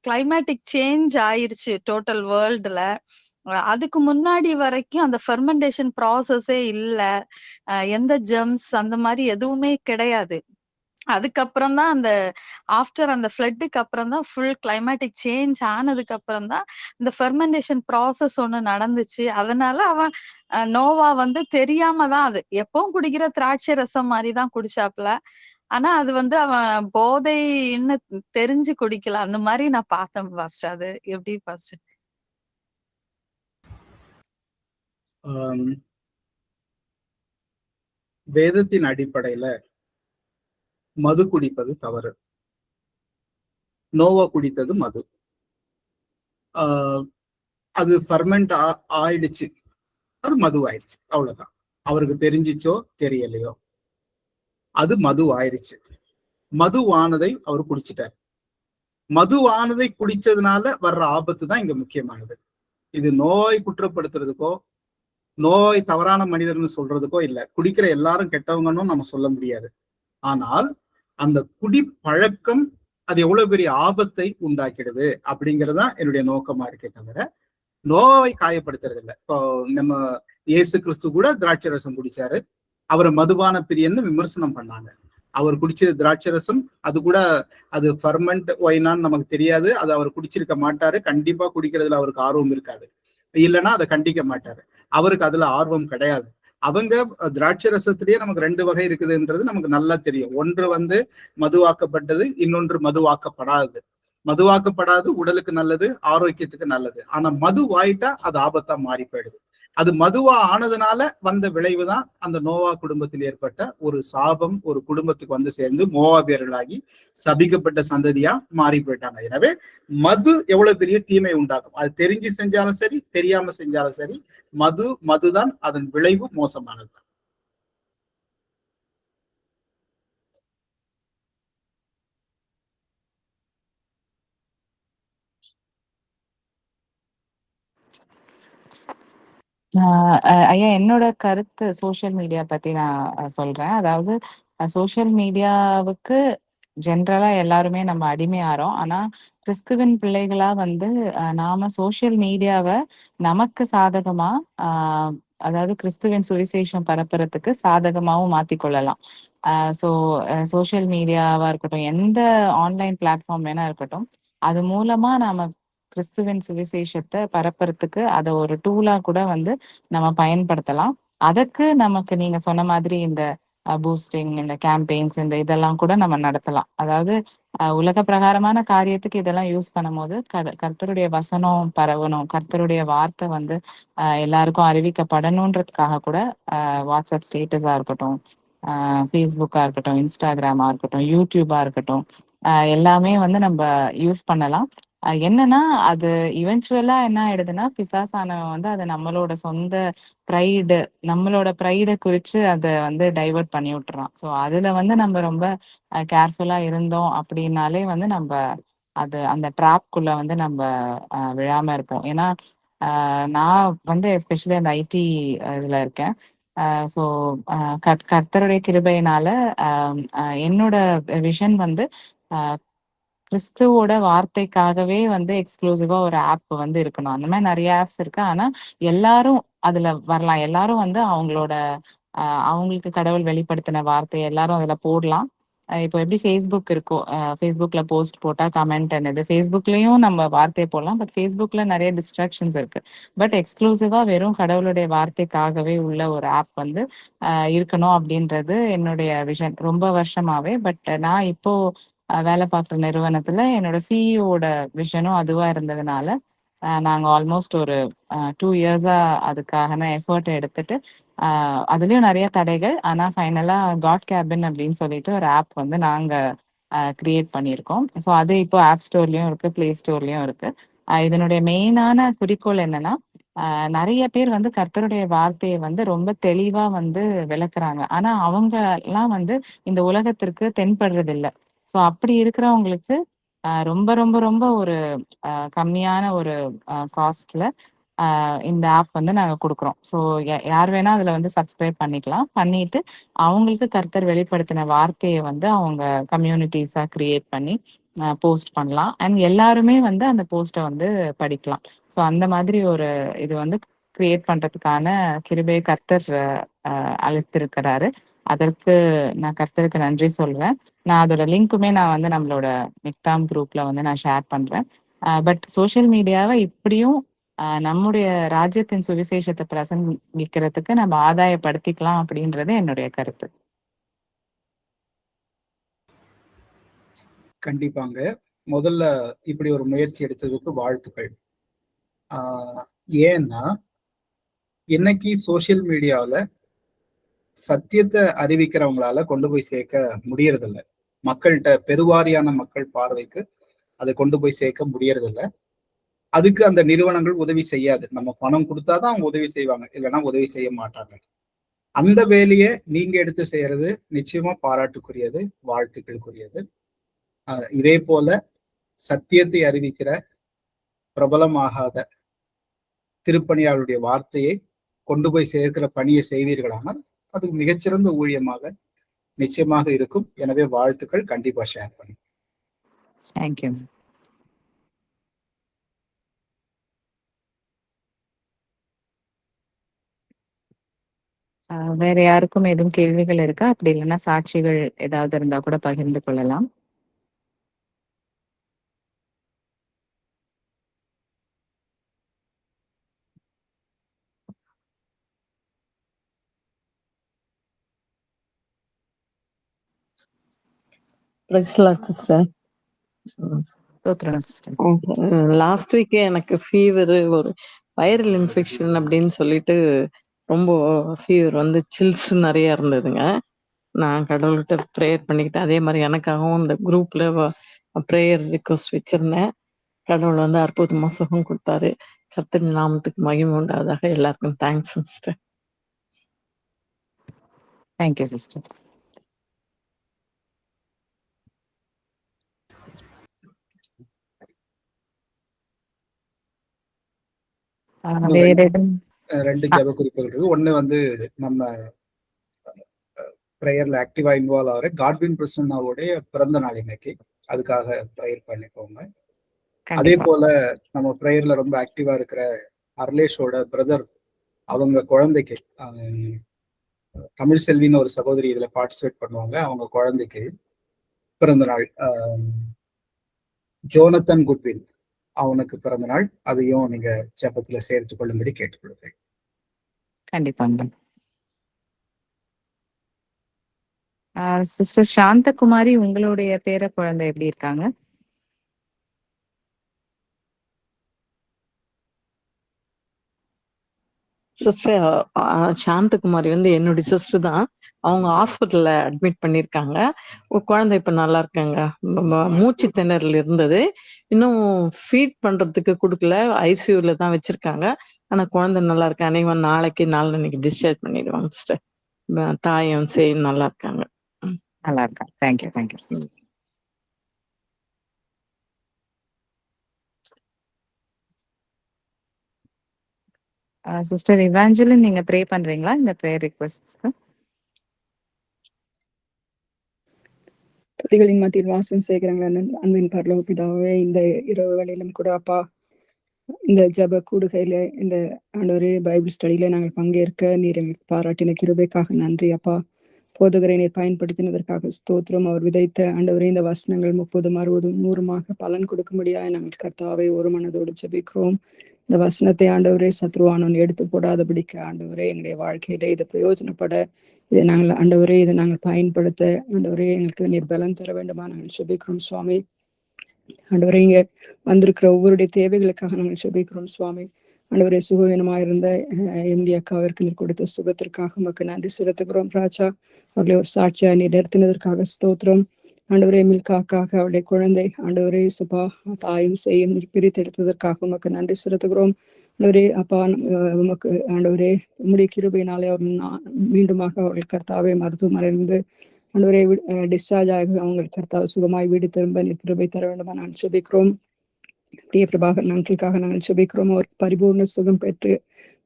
கிளைமேட்டிக் சேஞ்ச் ஆயிருச்சு டோட்டல் வேர்ல்டுல. அதுக்கு முன்னாடி வரைக்கும் அந்த ஃபெர்மெண்டேஷன் ப்ராசஸே இல்ல. எந்த ஜெர்ம்ஸ் அந்த மாதிரி எதுவுமே கிடையாது. அதுக்கப்புறம் தான் அந்த ஆஃப்டர் அந்த ஃப்ளட்டுக்கு அப்புறம் தான் ஃபுல் கிளைமேட்டிக் சேஞ்ச் ஆனதுக்கு அப்புறம் தான் இந்த ஃபெர்மெண்டேஷன் ப்ராசஸ் ஒண்ணு நடந்துச்சு. அதனால அவன் நோவா வந்து தெரியாம தான், அது எப்பவும் குடிக்கிற திராட்சை ரசம் மாதிரிதான் குடிச்சாப்புல. ஆனா அது வந்து அவன் போதைன்னு தெரிஞ்சு குடிக்கல. அந்த மாதிரி நான் பார்த்தேன் பாஸ்டர். அது எப்படி பாஸ்டர்? வேதத்தின் அடிப்படையில மது குடிப்பது தவறு. நோவா குடித்தது மது. அது ஃபர்மெண்ட் ஆயிடுச்சு, அது மது ஆயிடுச்சு, அவ்வளவுதான். அவருக்கு தெரிஞ்சிச்சோ தெரியலையோ, அது மது ஆயிடுச்சு. மதுவானதை அவர் குடிச்சிட்டார். மதுவானதை குடிச்சதுனால வர்ற ஆபத்து தான் இங்க முக்கியமானது. இது நோய் குற்றப்படுத்துறதுக்கோ நோய் தவறான மனிதர்னு சொல்றதுக்கோ இல்லை, குடிக்கிற எல்லாரும் கெட்டவங்கன்னு நம்ம சொல்ல முடியாது. ஆனால் அந்த குடி பழக்கம் அது எவ்வளவு பெரிய ஆபத்தை உண்டாக்கிடுது அப்படிங்கறதுதான் என்னுடைய நோக்கமா இருக்கே தவிர நோவை காயப்படுத்துறது இல்லை. இப்போ நம்ம இயேசு கிறிஸ்து கூட திராட்சை ரசம் குடிச்சாரு, அவரை மதுபான பிரியன்னு விமர்சனம் பண்ணாங்க. அவர் குடிச்சது திராட்சை ரசம், அது கூட அது ஃபர்மெண்ட் ஒயினான்னு நமக்கு தெரியாது, அது அவர் குடிச்சிருக்க மாட்டாரு. கண்டிப்பா குடிக்கிறதுல அவருக்கு ஆர்வம் இருக்காது, இல்லைன்னா அதை கண்டிக்க மாட்டாரு. அவருக்கு அதுல ஆர்வம் கிடையாது. அவங்க திராட்சை ரசத்திலேயே நமக்கு 2 வகை இருக்குதுன்றது நமக்கு நல்லா தெரியும். ஒன்று மதுவாக்கப்பட்டது, இன்னொன்று மதுவாக்கப்படாதது. மதுவாக்கப்படாது உடலுக்கு நல்லது, ஆரோக்கியத்துக்கு நல்லது. ஆனா மது வாயிட்டா அது ஆபத்தா மாறி போயிடுது. அது மதுவா ஆனதுனால வந்த விளைவுதான் அந்த நோவா குடும்பத்தில் ஏற்பட்ட ஒரு சாபம். ஒரு குடும்பத்துக்கு வந்து சேர்ந்து மோவாபியர்களாகி சபிக்கப்பட்ட சந்ததியா மாறி போயிட்டாங்க. எனவே மது எவ்வளவு பெரிய தீமை உண்டாகும், அது தெரிஞ்சு செஞ்சாலும் சரி தெரியாம செஞ்சாலும் சரி, மதுதான் அதன் விளைவு மோசமானது. ஐயா, என்னோட கருத்து சோஷியல் மீடியா பத்தி நான் சொல்றேன். அதாவது சோஷியல் மீடியாவுக்கு ஜென்ரலா எல்லாருமே நம்ம அடிமையாறோம். ஆனா கிறிஸ்துவின் பிள்ளைகளா வந்து நாம சோஷியல் மீடியாவை நமக்கு சாதகமா, அதாவது கிறிஸ்துவின் சுவிசேஷம் பரப்புறதுக்கு சாதகமாவும் மாத்திக்கொள்ளலாம். ஸோ சோஷியல் மீடியாவா இருக்கட்டும், எந்த ஆன்லைன் பிளாட்ஃபார்ம் வேணா இருக்கட்டும், அது மூலமா நாம கிறிஸ்துவின் சுவிசேஷத்தை பரப்புறதுக்கு அதை ஒரு டூலா கூட வந்து நம்ம பயன்படுத்தலாம். அதுக்கு நமக்கு நீங்க சொன்ன மாதிரி இந்த பூஸ்டிங், இந்த கேம்பெயின்ஸ், இந்த இதெல்லாம் கூட நம்ம நடத்தலாம். அதாவது உலக பிரகாரமான காரியத்துக்கு இதெல்லாம் யூஸ் பண்ணும் போது கர்த்தருடைய வசனம் பரவணும், கர்த்தருடைய வார்த்தை வந்து எல்லாருக்கும் அறிவிக்கப்படணுன்றதுக்காக கூட வாட்ஸ்அப் ஸ்டேட்டஸா இருக்கட்டும், ஃபேஸ்புக்கா இருக்கட்டும், இன்ஸ்டாகிராமா இருக்கட்டும், யூடியூபா இருக்கட்டும், எல்லாமே வந்து நம்ம யூஸ் பண்ணலாம். என்னன்னா அது இவென்ச்சுவலா என்ன ஆயிடுதுன்னா, பிசாசானவன் வந்து அதை நம்மளோட சொந்த நம்மளோட ப்ரைடை குறிச்சு அதை வந்து டைவர்ட் பண்ணி விட்டுறான். ஸோ அதுல வந்து நம்ம ரொம்ப கேர்ஃபுல்லா இருந்தோம் அப்படின்னாலே வந்து நம்ம அந்த ட்ராப்குள்ள வந்து நம்ம விழாம இருப்போம். ஏன்னா நான் வந்து எஸ்பெஷலி அந்த ஐடி இதுல இருக்கேன். ஸோ கர்த்தருடைய கிருபையினால என்னோட விஷன் வந்து கிறிஸ்துவோட வார்த்தைக்காகவே வந்து எக்ஸ்க்ளூசிவா ஒரு ஆப் வந்து இருக்கணும். அந்த மாதிரி நிறைய ஆப்ஸ் இருக்கு. ஆனா எல்லாரும் அதுல வரலாம். எல்லாரும் வந்து அவங்களுக்கு கடவுள் வெளிப்படுத்தின வார்த்தை எல்லாரும் அதுல போடலாம். இப்போ எப்படி ஃபேஸ்புக் இருக்கோ, ஃபேஸ்புக்ல போஸ்ட் போட்டா கமெண்ட் என்னது, ஃபேஸ்புக்லயும் நம்ம வார்த்தையை போடலாம். பட் ஃபேஸ்புக்ல நிறைய டிஸ்ட்ராக்ஷன்ஸ் இருக்கு. பட் எக்ஸ்க்ளூசிவா வெறும் கடவுளுடைய வார்த்தைக்காகவே உள்ள ஒரு ஆப் வந்து இருக்கணும் அப்படின்றது என்னுடைய விஷன் ரொம்ப வருஷமாவே. பட் நான் இப்போ வேலை பார்க்குற நிறுவனத்துல என்னோட சிஇஓட விஷனும் அதுவா இருந்ததுனால நாங்க ஆல்மோஸ்ட் ஒரு 2 இயர்ஸா அதுக்கான எஃபர்ட் எடுத்துட்டு, அதுலயும் நிறைய தடைகள், ஆனா ஃபைனலா காட் கேபின் அப்படின்னு சொல்லிட்டு ஒரு ஆப் வந்து நாங்க கிரியேட் பண்ணியிருக்கோம். ஸோ அது இப்போ ஆப் ஸ்டோர்லயும் இருக்கு, பிளே ஸ்டோர்லயும் இருக்கு. இதனுடைய மெயினான குறிக்கோள் என்னன்னா, நிறைய பேர் வந்து கர்த்தருடைய வார்த்தையை வந்து ரொம்ப தெளிவா வந்து விளக்குறாங்க. ஆனா அவங்க எல்லாம் வந்து இந்த உலகத்திற்கு தென்படுறது இல்லை. ஸோ அப்படி இருக்கிறவங்களுக்கு ரொம்ப ரொம்ப ரொம்ப ஒரு கம்மியான ஒரு காஸ்ட்ல இந்த ஆப் வந்து நாங்க கொடுக்குறோம். ஸோ யார் வேணா அதுல வந்து சப்ஸ்கிரைப் பண்ணிக்கலாம். பண்ணிட்டு அவங்களுக்கு கர்த்தர் வெளிப்படுத்தின வார்த்தையை வந்து அவங்க கம்யூனிட்டிஸா கிரியேட் பண்ணி போஸ்ட் பண்ணலாம். அண்ட் எல்லாருமே வந்து அந்த போஸ்ட்டை வந்து படிக்கலாம். ஸோ அந்த மாதிரி ஒரு இது வந்து கிரியேட் பண்றதுக்கான கிருபையை கர்த்தர் அளித்திருக்கிறாரு. அதற்கு நான் கர்த்தருக்கு நன்றி சொல்றேன். நான் அதோட லிங்க்குமே நான் வந்து நம்மளோட நிக்தாம் குரூப்ல வந்து நான் ஷேர் பண்றேன். பட் சோஷியல் மீடியாவை இப்படியும் நம்முடைய ராஜ்யத்தின் சுவிசேஷத்தை பிரசங்கிக்கிறதுக்கு நம்ம ஆதாயப்படுத்திக்கலாம் அப்படின்றது என்னுடைய கருத்து. கண்டிப்பாங்க. முதல்ல இப்படி ஒரு முயற்சி எடுத்ததுக்கு வாழ்த்துக்கள். ஏன்னா இன்னைக்கு சோசியல் மீடியாவில் சத்தியத்தை அறிவிக்கிறவங்களால கொண்டு போய் சேர்க்க முடியறதில்ல. மக்கள்கிட்ட பெருவாரியான மக்கள் பார்வைக்கு அதை கொண்டு போய் சேர்க்க முடியறதில்ல. அதுக்கு அந்த நிறுவனங்கள் உதவி செய்யாது. நம்ம பணம் கொடுத்தாதான் அவங்க உதவி செய்வாங்க, இல்லைன்னா உதவி செய்ய மாட்டாங்க. அந்த வேலையை நீங்க எடுத்து செய்யறது நிச்சயமா பாராட்டுக்குரியது, வாழ்த்துக்களுக்குரியது. இதே போல சத்தியத்தை அறிவிக்கிற பிரபலமாகாத திருப்பணியாளருடைய வார்த்தையை கொண்டு போய் சேர்க்கிற பணியை செய்வீர்களானால் அது மிகச்சிறந்த ஊழியமாக நிச்சயமாக இருக்கும். எனவே வாழ்த்துக்கள், கண்டிப்பா ஷேர் பண்ணுங்க. தேங்க்யூ. வேற யாருக்கும் எதுவும் கேள்விகள் இருக்கா? அப்படி இல்லைன்னா சாட்சிகள் ஏதாவது இருந்தா கூட பகிர்ந்து கொள்ளலாம். சிஸ்டர், லாஸ்ட் வீக்கே எனக்கு ஃபீவர், ஒரு வைரல் இன்ஃபெக்ஷன் அப்படின்னு சொல்லிட்டு ரொம்ப ஃபீவர் வந்து சில்ஸ் நிறைய இருந்ததுங்க. நான் கடவுள்கிட்ட ப்ரேயர் பண்ணிக்கிட்டேன். அதே மாதிரி எனக்காகவும் இந்த குரூப்ல ப்ரேயர் ரிக்வஸ்ட் வச்சிருந்தேன். கடவுள் வந்து அற்புதமா சுகம் கொடுத்தாரு. கர்த்தரின் நாமத்துக்கு மகிமை உண்டாவதாக. எல்லாருக்கும் தேங்க்ஸ் சிஸ்டர். Thank you sister. ரெண்டு ஜெப குறிப்புகள் இருக்கு. ஒண்ணு வந்து நம்ம ப்ரேயர்ல ஆக்டிவா இன்வால்வ் ஆகிற காட்வின் பிரசன்னாவுடைய பிறந்த நாள் இன்னைக்கு, அதுக்காக ப்ரேயர் பண்ணிக்கோங்க. அதே போல நம்ம ப்ரேயர்ல ரொம்ப ஆக்டிவா இருக்கிற அர்லேஷோட பிரதர், அவங்க குழந்தைக்கு தமிழ் செல்வின்னு ஒரு சகோதரி இதுல பார்ட்டிசிபேட் பண்ணுவாங்க. அவங்க குழந்தைக்கு பிறந்த நாள் ஜோனத்தன் குட்வின், அவனுக்கு பிறந்த நாள். அதையும் நீங்க ஜெபத்துல சேர்த்து கொள்ளும்படி கேட்டுக்கொள்கிறேன். கண்டிப்பாங்க. சிஸ்டர் சாந்தகுமாரி, உங்களுடைய பேர குழந்தை எப்படி இருக்காங்க? சிஸ்டர் சாந்தகுமாரி வந்து என்னுடைய சிஸ்டர் தான். அவங்க ஹாஸ்பிட்டல்ல அட்மிட் பண்ணியிருக்காங்க. குழந்தை இப்ப நல்லா இருக்காங்க. மூச்சு திணறல் இருந்தது, இன்னும் ஃபீட் பண்றதுக்கு கொடுக்கல, ஐசியூல தான் வச்சிருக்காங்க. ஆனா குழந்தை நல்லா இருக்கு. அனைவன் நாளைக்கு நாளைக்கு டிஸ்சார்ஜ் பண்ணிடுவாங்க சிஸ்டர். தாயும் செய்யும் நல்லா இருக்காங்க. நல்லா இருக்காங்க. Thank you thank you sister. Sister Evangeline, நீங்க ப்ரே பண்றீங்களா இந்த ப்ரேயர் ரிக்வெஸ்ட்ஸ்க்கு? துதிகளின் மத்தியில் வாசம் செய்கிறவங்க அன்பின் பரலோக பிதாவே, இந்த இரவு வேளையிலும் கூட அப்பா, இந்த ஜெப கூடுகையில, இந்த ஆண்டவரே பைபிள் ஸ்டடியில நாங்கள் பங்கேற்க நீர் எங்களுக்கு பாராட்டின கிருபைக்காக நன்றி அப்பா. போதகரை நீர் பயன்படுத்தினதற்காக ஸ்தோத்திரம். அவர் விதைத்த ஆண்டவரே இந்த வசனங்கள் 30, 60, 100 பலன் கொடுக்கும்படியாக நாங்கள் கர்த்தாவை ஒரு மனதோடு ஜெபிக்கிறோம். இந்த வசனத்தை ஆண்டவரே சத்ருவானவன் எடுத்து போடாதபடிக்கு ஆண்டவரே எங்களுடைய வாழ்க்கையில இதை பிரயோஜனப்பட, இதை நாங்கள் ஆண்டவரே இதை நாங்கள் பயன்படுத்த ஆண்டவரே எங்களுக்கு நீர் பலன் தர வேண்டுமா நாங்கள் ஜெபிக்கிறோம் சுவாமி. ஆண்டவரே இங்க வந்திருக்கிற ஒவ்வொருடைய தேவைகளுக்காக நாங்கள் ஜெபிக்கிறோம் சுவாமி. ஆண்டவரே சுகவீனமாயிருந்த எம்டி அக்காவிற்கு நீர் கொடுத்த சுகத்திற்காக உமக்கு நன்றி செலுத்துகிறோம் ராஜா. அவர்களை ஒரு சாட்சியா நீர் நிறுத்தினதற்காக ஸ்தோத்திரம். ஆண்டவரே மில்காக்காக அவருடைய குழந்தை ஆண்டவரே சுபா தாயும் செய்யும் பிரித்தெடுத்ததற்காக உமக்கு நன்றி செலுத்துகிறோம். ஆண்டவரே அப்பா, உமக்கு ஆண்டவரே உம்முடைய கிருபையினாலே அவர் மீண்டுமாக அவர்கள் கர்த்தாவே மருத்துவமனையிலிருந்து ஆண்டவரே டிஸ்சார்ஜ் ஆக அவங்க கர்த்தாவை சுகமாய் வீடு திரும்ப நீர் கிருபை தர வேண்டுமா நான் ஜெபிக்கிறோம். அப்படியே பிரபாகர் அங்கிளுக்காக நாங்கள் ஜெபிக்கிறோம். அவர் பரிபூர்ண சுகம் பெற்று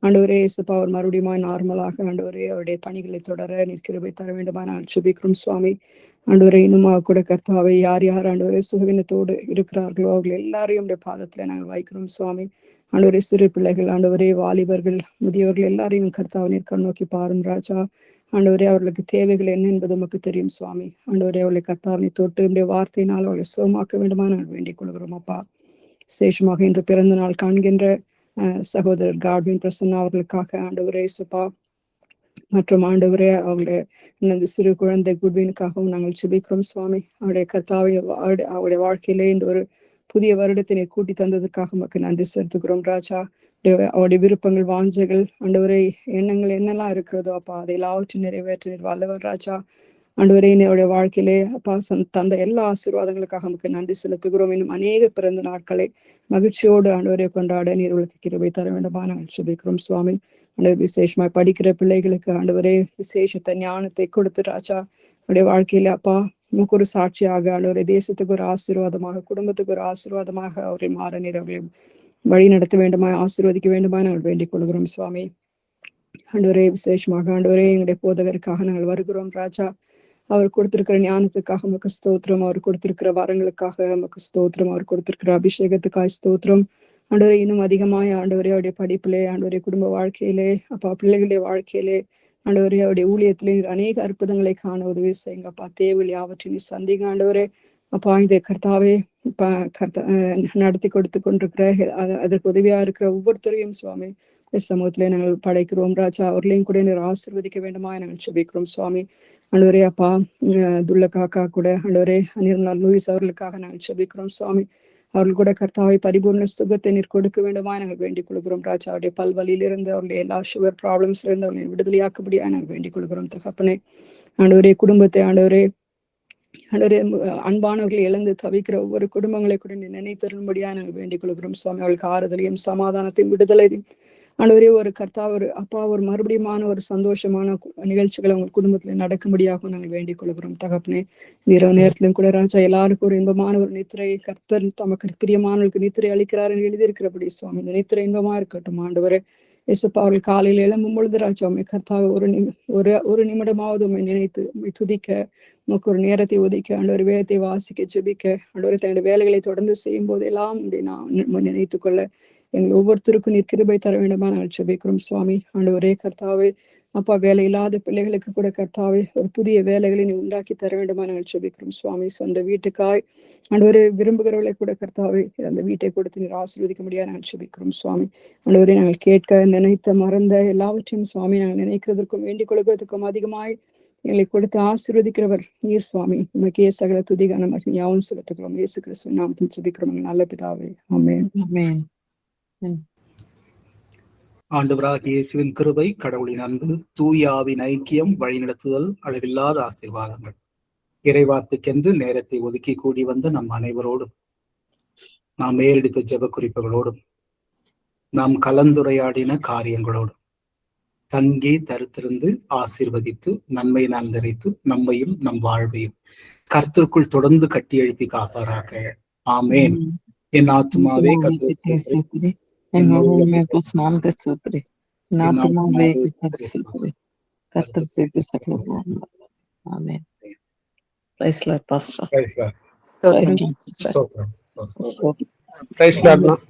ஆண்டவரே இயேசுப்பா அவர் மறுபடியும் நார்மலாக ஆண்டவரே அவருடைய பணிகளை தொடர நீர் கிருபை தர வேண்டுமா நாங்கள் ஜெபிக்கிறோம் சுவாமி. ஆண்டவரே இன்னுமா கூட கர்த்தாவை யார் யார் ஆண்டவரே சுகவீனத்தோடு இருக்கிறார்களோ அவர்கள் எல்லாரையும் பாதத்துல நாங்கள் வைக்கிறோம் சுவாமி. ஆண்டவரே சிறு பிள்ளைகள், ஆண்டவரே வாலிபர்கள், முதியவர்கள் எல்லாரையும் கர்த்தாவை நீர் கண் நோக்கி பாரும் ராஜா. ஆண்டவரே அவர்களுக்கு தேவைகள் என்ன என்பது நமக்கு தெரியும் சுவாமி. ஆண்டவரே அவர்களை கர்த்தாவை தொட்டு நம்முடைய வார்த்தையினால் அவர்களை சுகமாக்க வேண்டுமா நாங்கள் வேண்டிக் கொள்கிறோம் அப்பா. விசேஷமாக இன்று பிறந்த நாள் காண்கின்ற சகோதரர் காட்வின் பிரசன்னா அவர்களுக்காக ஆண்டவரே சுப்பா மற்றும் ஆண்டவரே அவங்களுடைய சிறு குழந்தை குட்வினுக்காகவும் நாங்கள் ஜெபிக்கிறோம் சுவாமி. அவருடைய கர்த்தாவை அவருடைய வாழ்க்கையிலே இந்த ஒரு புதிய வருடத்தினை கூட்டி தந்ததற்காக நமக்கு நன்றி செலுத்துகிறோம் ராஜா. அவருடைய விருப்பங்கள், வாஞ்சைகள், ஆண்டவரே எண்ணங்கள் என்னெல்லாம் இருக்கிறதோ அப்பா அதை எல்லாவற்றையும் நிறைவேற்ற வல்லவர் ராஜா. ஆண்டவரே அவருடைய வாழ்க்கையிலே அப்பா தந்த எல்லா ஆசீர்வாதங்களுக்காக நமக்கு நன்றி செலுத்துகிறோம். இன்னும் அநேக பிறந்த நாட்களை மகிழ்ச்சியோடு ஆண்டவரை கொண்டாட நீர்களுக்கு கிருபை தர வேண்டுமா நாங்கள் ஜெபிக்கிறோம் சுவாமி. ஆண்டவர் விசேஷமாய் படிக்கிற பிள்ளைகளுக்கு ஆண்டவரே விசேஷத்தை ஞானத்தை கொடுத்து ராஜா அவருடைய வாழ்க்கையில அப்பா நமக்கு ஒரு சாட்சியாக ஆண்டவரே தேசத்துக்கு ஒரு ஆசீர்வாதமாக, குடும்பத்துக்கு ஒரு ஆசீர்வாதமாக அவரை மாற நீர் அவர்களை வழி நடத்த வேண்டுமா, ஆசீர்வதிக்க வேண்டுமா நாங்கள் வேண்டிக் கொள்கிறோம் சுவாமி. ஆண்டவரே விசேஷமாக ஆண்டவரே எங்களுடைய போதகருக்காக நாங்கள் வருகிறோம் ராஜா. அவர் கொடுத்திருக்கிற ஞானத்துக்காக உமக்கு ஸ்தோத்திரம், அவர் கொடுத்திருக்கிற வரங்களுக்காக உமக்கு ஸ்தோத்திரம், அவர் கொடுத்திருக்கிற அபிஷேகத்துக்காக ஸ்தோத்திரம். ஆண்டவரே இன்னும் அதிகமாய் ஆண்டவரே அவருடைய படிப்பிலே, ஆண்டவரே குடும்ப வாழ்க்கையிலே, அப்பா பிள்ளைகளுடைய வாழ்க்கையிலே, ஆண்டவரே அவருடைய ஊழியத்திலே அநேக அற்புதங்களை காண உதவி செய்யுங்க அப்பா. தேவையில் யாவற்றையும் சந்திங்க ஆண்டவரே. அப்பா இதை கர்த்தாவே நடத்தி கொடுத்து கொண்டிருக்கிற அதற்கு உதவியா இருக்கிற ஒவ்வொருத்தரையும் சுவாமி சமூகத்திலே நாங்கள் படைக்கிறோம் ராஜா. அவர்களையும் கூட நீர் ஆசீர்வதிக்க வேண்டுமா நாங்கள் செபிக்கிறோம் சுவாமி. ஆண்டவரே அப்பா துல்ல காக்கா கூட ஆண்டவரே நிர்மலா லூயிஸ் அவர்களுக்காக நாங்கள் செபிக்கிறோம் சுவாமி. அவர்கள் கூட கர்த்தாவை பரிபூர்ண சுகத்தை நீர் கொடுக்க வேண்டுமா நாங்கள் வேண்டிக் கொள்கிறோம் ராஜா. அவருடைய பல்வலியிலிருந்து அவருடைய எல்லா சுகர் ப்ராப்ளம்ஸ்ல இருந்து அவர்களை விடுதலையாக்கும்படியா நாங்கள் வேண்டிக் கொள்கிறோம் தகப்பனே. ஆண்டவரே குடும்பத்தை ஆண்டவரே அன்பானவர்களை இழந்து தவிக்கிற ஒவ்வொரு குடும்பங்களை கூட நினைத்தரும்படியா நாங்கள் வேண்டிக் கொள்கிறோம் சுவாமி. அவளுக்கு ஆறுதலையும் சமாதானத்தையும் விடுதலையும் ஆண்டவரே ஒரு கர்த்தா ஒரு அப்பா ஒரு மறுபடியுமான ஒரு சந்தோஷமான நிகழ்ச்சிகளை உங்கள் குடும்பத்துல நடக்கும்படியாக நாங்கள் வேண்டிக் கொள்கிறோம் தகப்பனே. இரவு நேரத்திலும் கூட ராஜா எல்லாருக்கும் ஒரு இன்பமான ஒரு நித்திரை கர்த்தர் தமக்கு பிரியமானவர்களுக்கு நித்திரை அளிக்கிறார் என்று எழுதியிருக்கிறபடி சுவாமி இந்த நித்திரை இன்பமா இருக்கட்டும் ஆண்டவரே. இயேசுப்பா அவர்கள் காலையில் எழும்பும் பொழுது ராஜா உண்மை கர்த்தாவை ஒரு நிமிடமாவது உண்மை நினைத்து உண்மை துதிக்க உமக்கு ஒரு நேரத்தை ஒதுக்க ஆண்டவர் வேதத்தை வாசிக்க ஜெபிக்க ஆண்டவர் தன்னுடைய வேலைகளை தொடர்ந்து செய்யும் போது எல்லாம் நான் நினைத்து கொள்ள எங்கள் ஒவ்வொருத்தருக்கும் நீர் கிருபை தர வேண்டுமா நாங்கள் ஜெபிக்கிறோம் சுவாமி. ஆண்டவரே கர்த்தாவே அப்பா வேலை இல்லாத பிள்ளைகளுக்கு கூட கர்த்தாவே ஒரு புதிய வேலைகளை நீ உண்டாக்கி தர வேண்டுமா நாங்கள் ஜெபிக்கிறோம் சுவாமி. சொந்த வீட்டுக்காய் ஆண்டவரே விரும்புகிறவர்களை கூட கர்த்தாவே அந்த வீட்டை கொடுத்து நீர் ஆசீர்வதிக்க முடியாது நாங்கள் ஜெபிக்கிறோம் சுவாமி. ஆண்டவரே நாங்கள் கேட்க நினைத்த மறந்த எல்லாவற்றையும் சுவாமி நாங்கள் நினைக்கிறதுக்கும் வேண்டிக் கொள்வதற்கும் அதிகமாய் எங்களை கொடுத்து ஆசீர்வதிக்கிறவர் நீர் சுவாமி. உமக்கே சகல துதிகான மகிமையாவும் செலுத்துகிறோம். இயேசு கிறிஸ்துவின் நாமத்தில் ஜெபிக்கிறோம் நல்ல பிதாவே ஆமென். ஆமென். ஆண்டவராகிய இயேசுவின் கிருபை, கடவுளின் அன்பு, தூயாவின் ஐக்கியம், வழிநடத்துதல், அளவில்லாத ஆசீர்வாதங்கள் இறைவார்த்தைக்கென்று நேரத்தை ஒதுக்கி கூடி வந்த நம் அனைவரோடும் நாம் ஏறெடுத்த ஜெப குறிப்புகளோடும் நாம் கலந்துரையாடின காரியங்களோடும் தங்கி தருத்திருந்து ஆசீர்வதித்து நன்மை நிறைத்து நம்மையும் நம் வாழ்வையும் கர்த்தருக்குள் தொடர்ந்து கட்டி எழுப்பி காப்பாராக. ஆமேன். என் ஆத்துமாவே கர்த்தரை Praise Lord.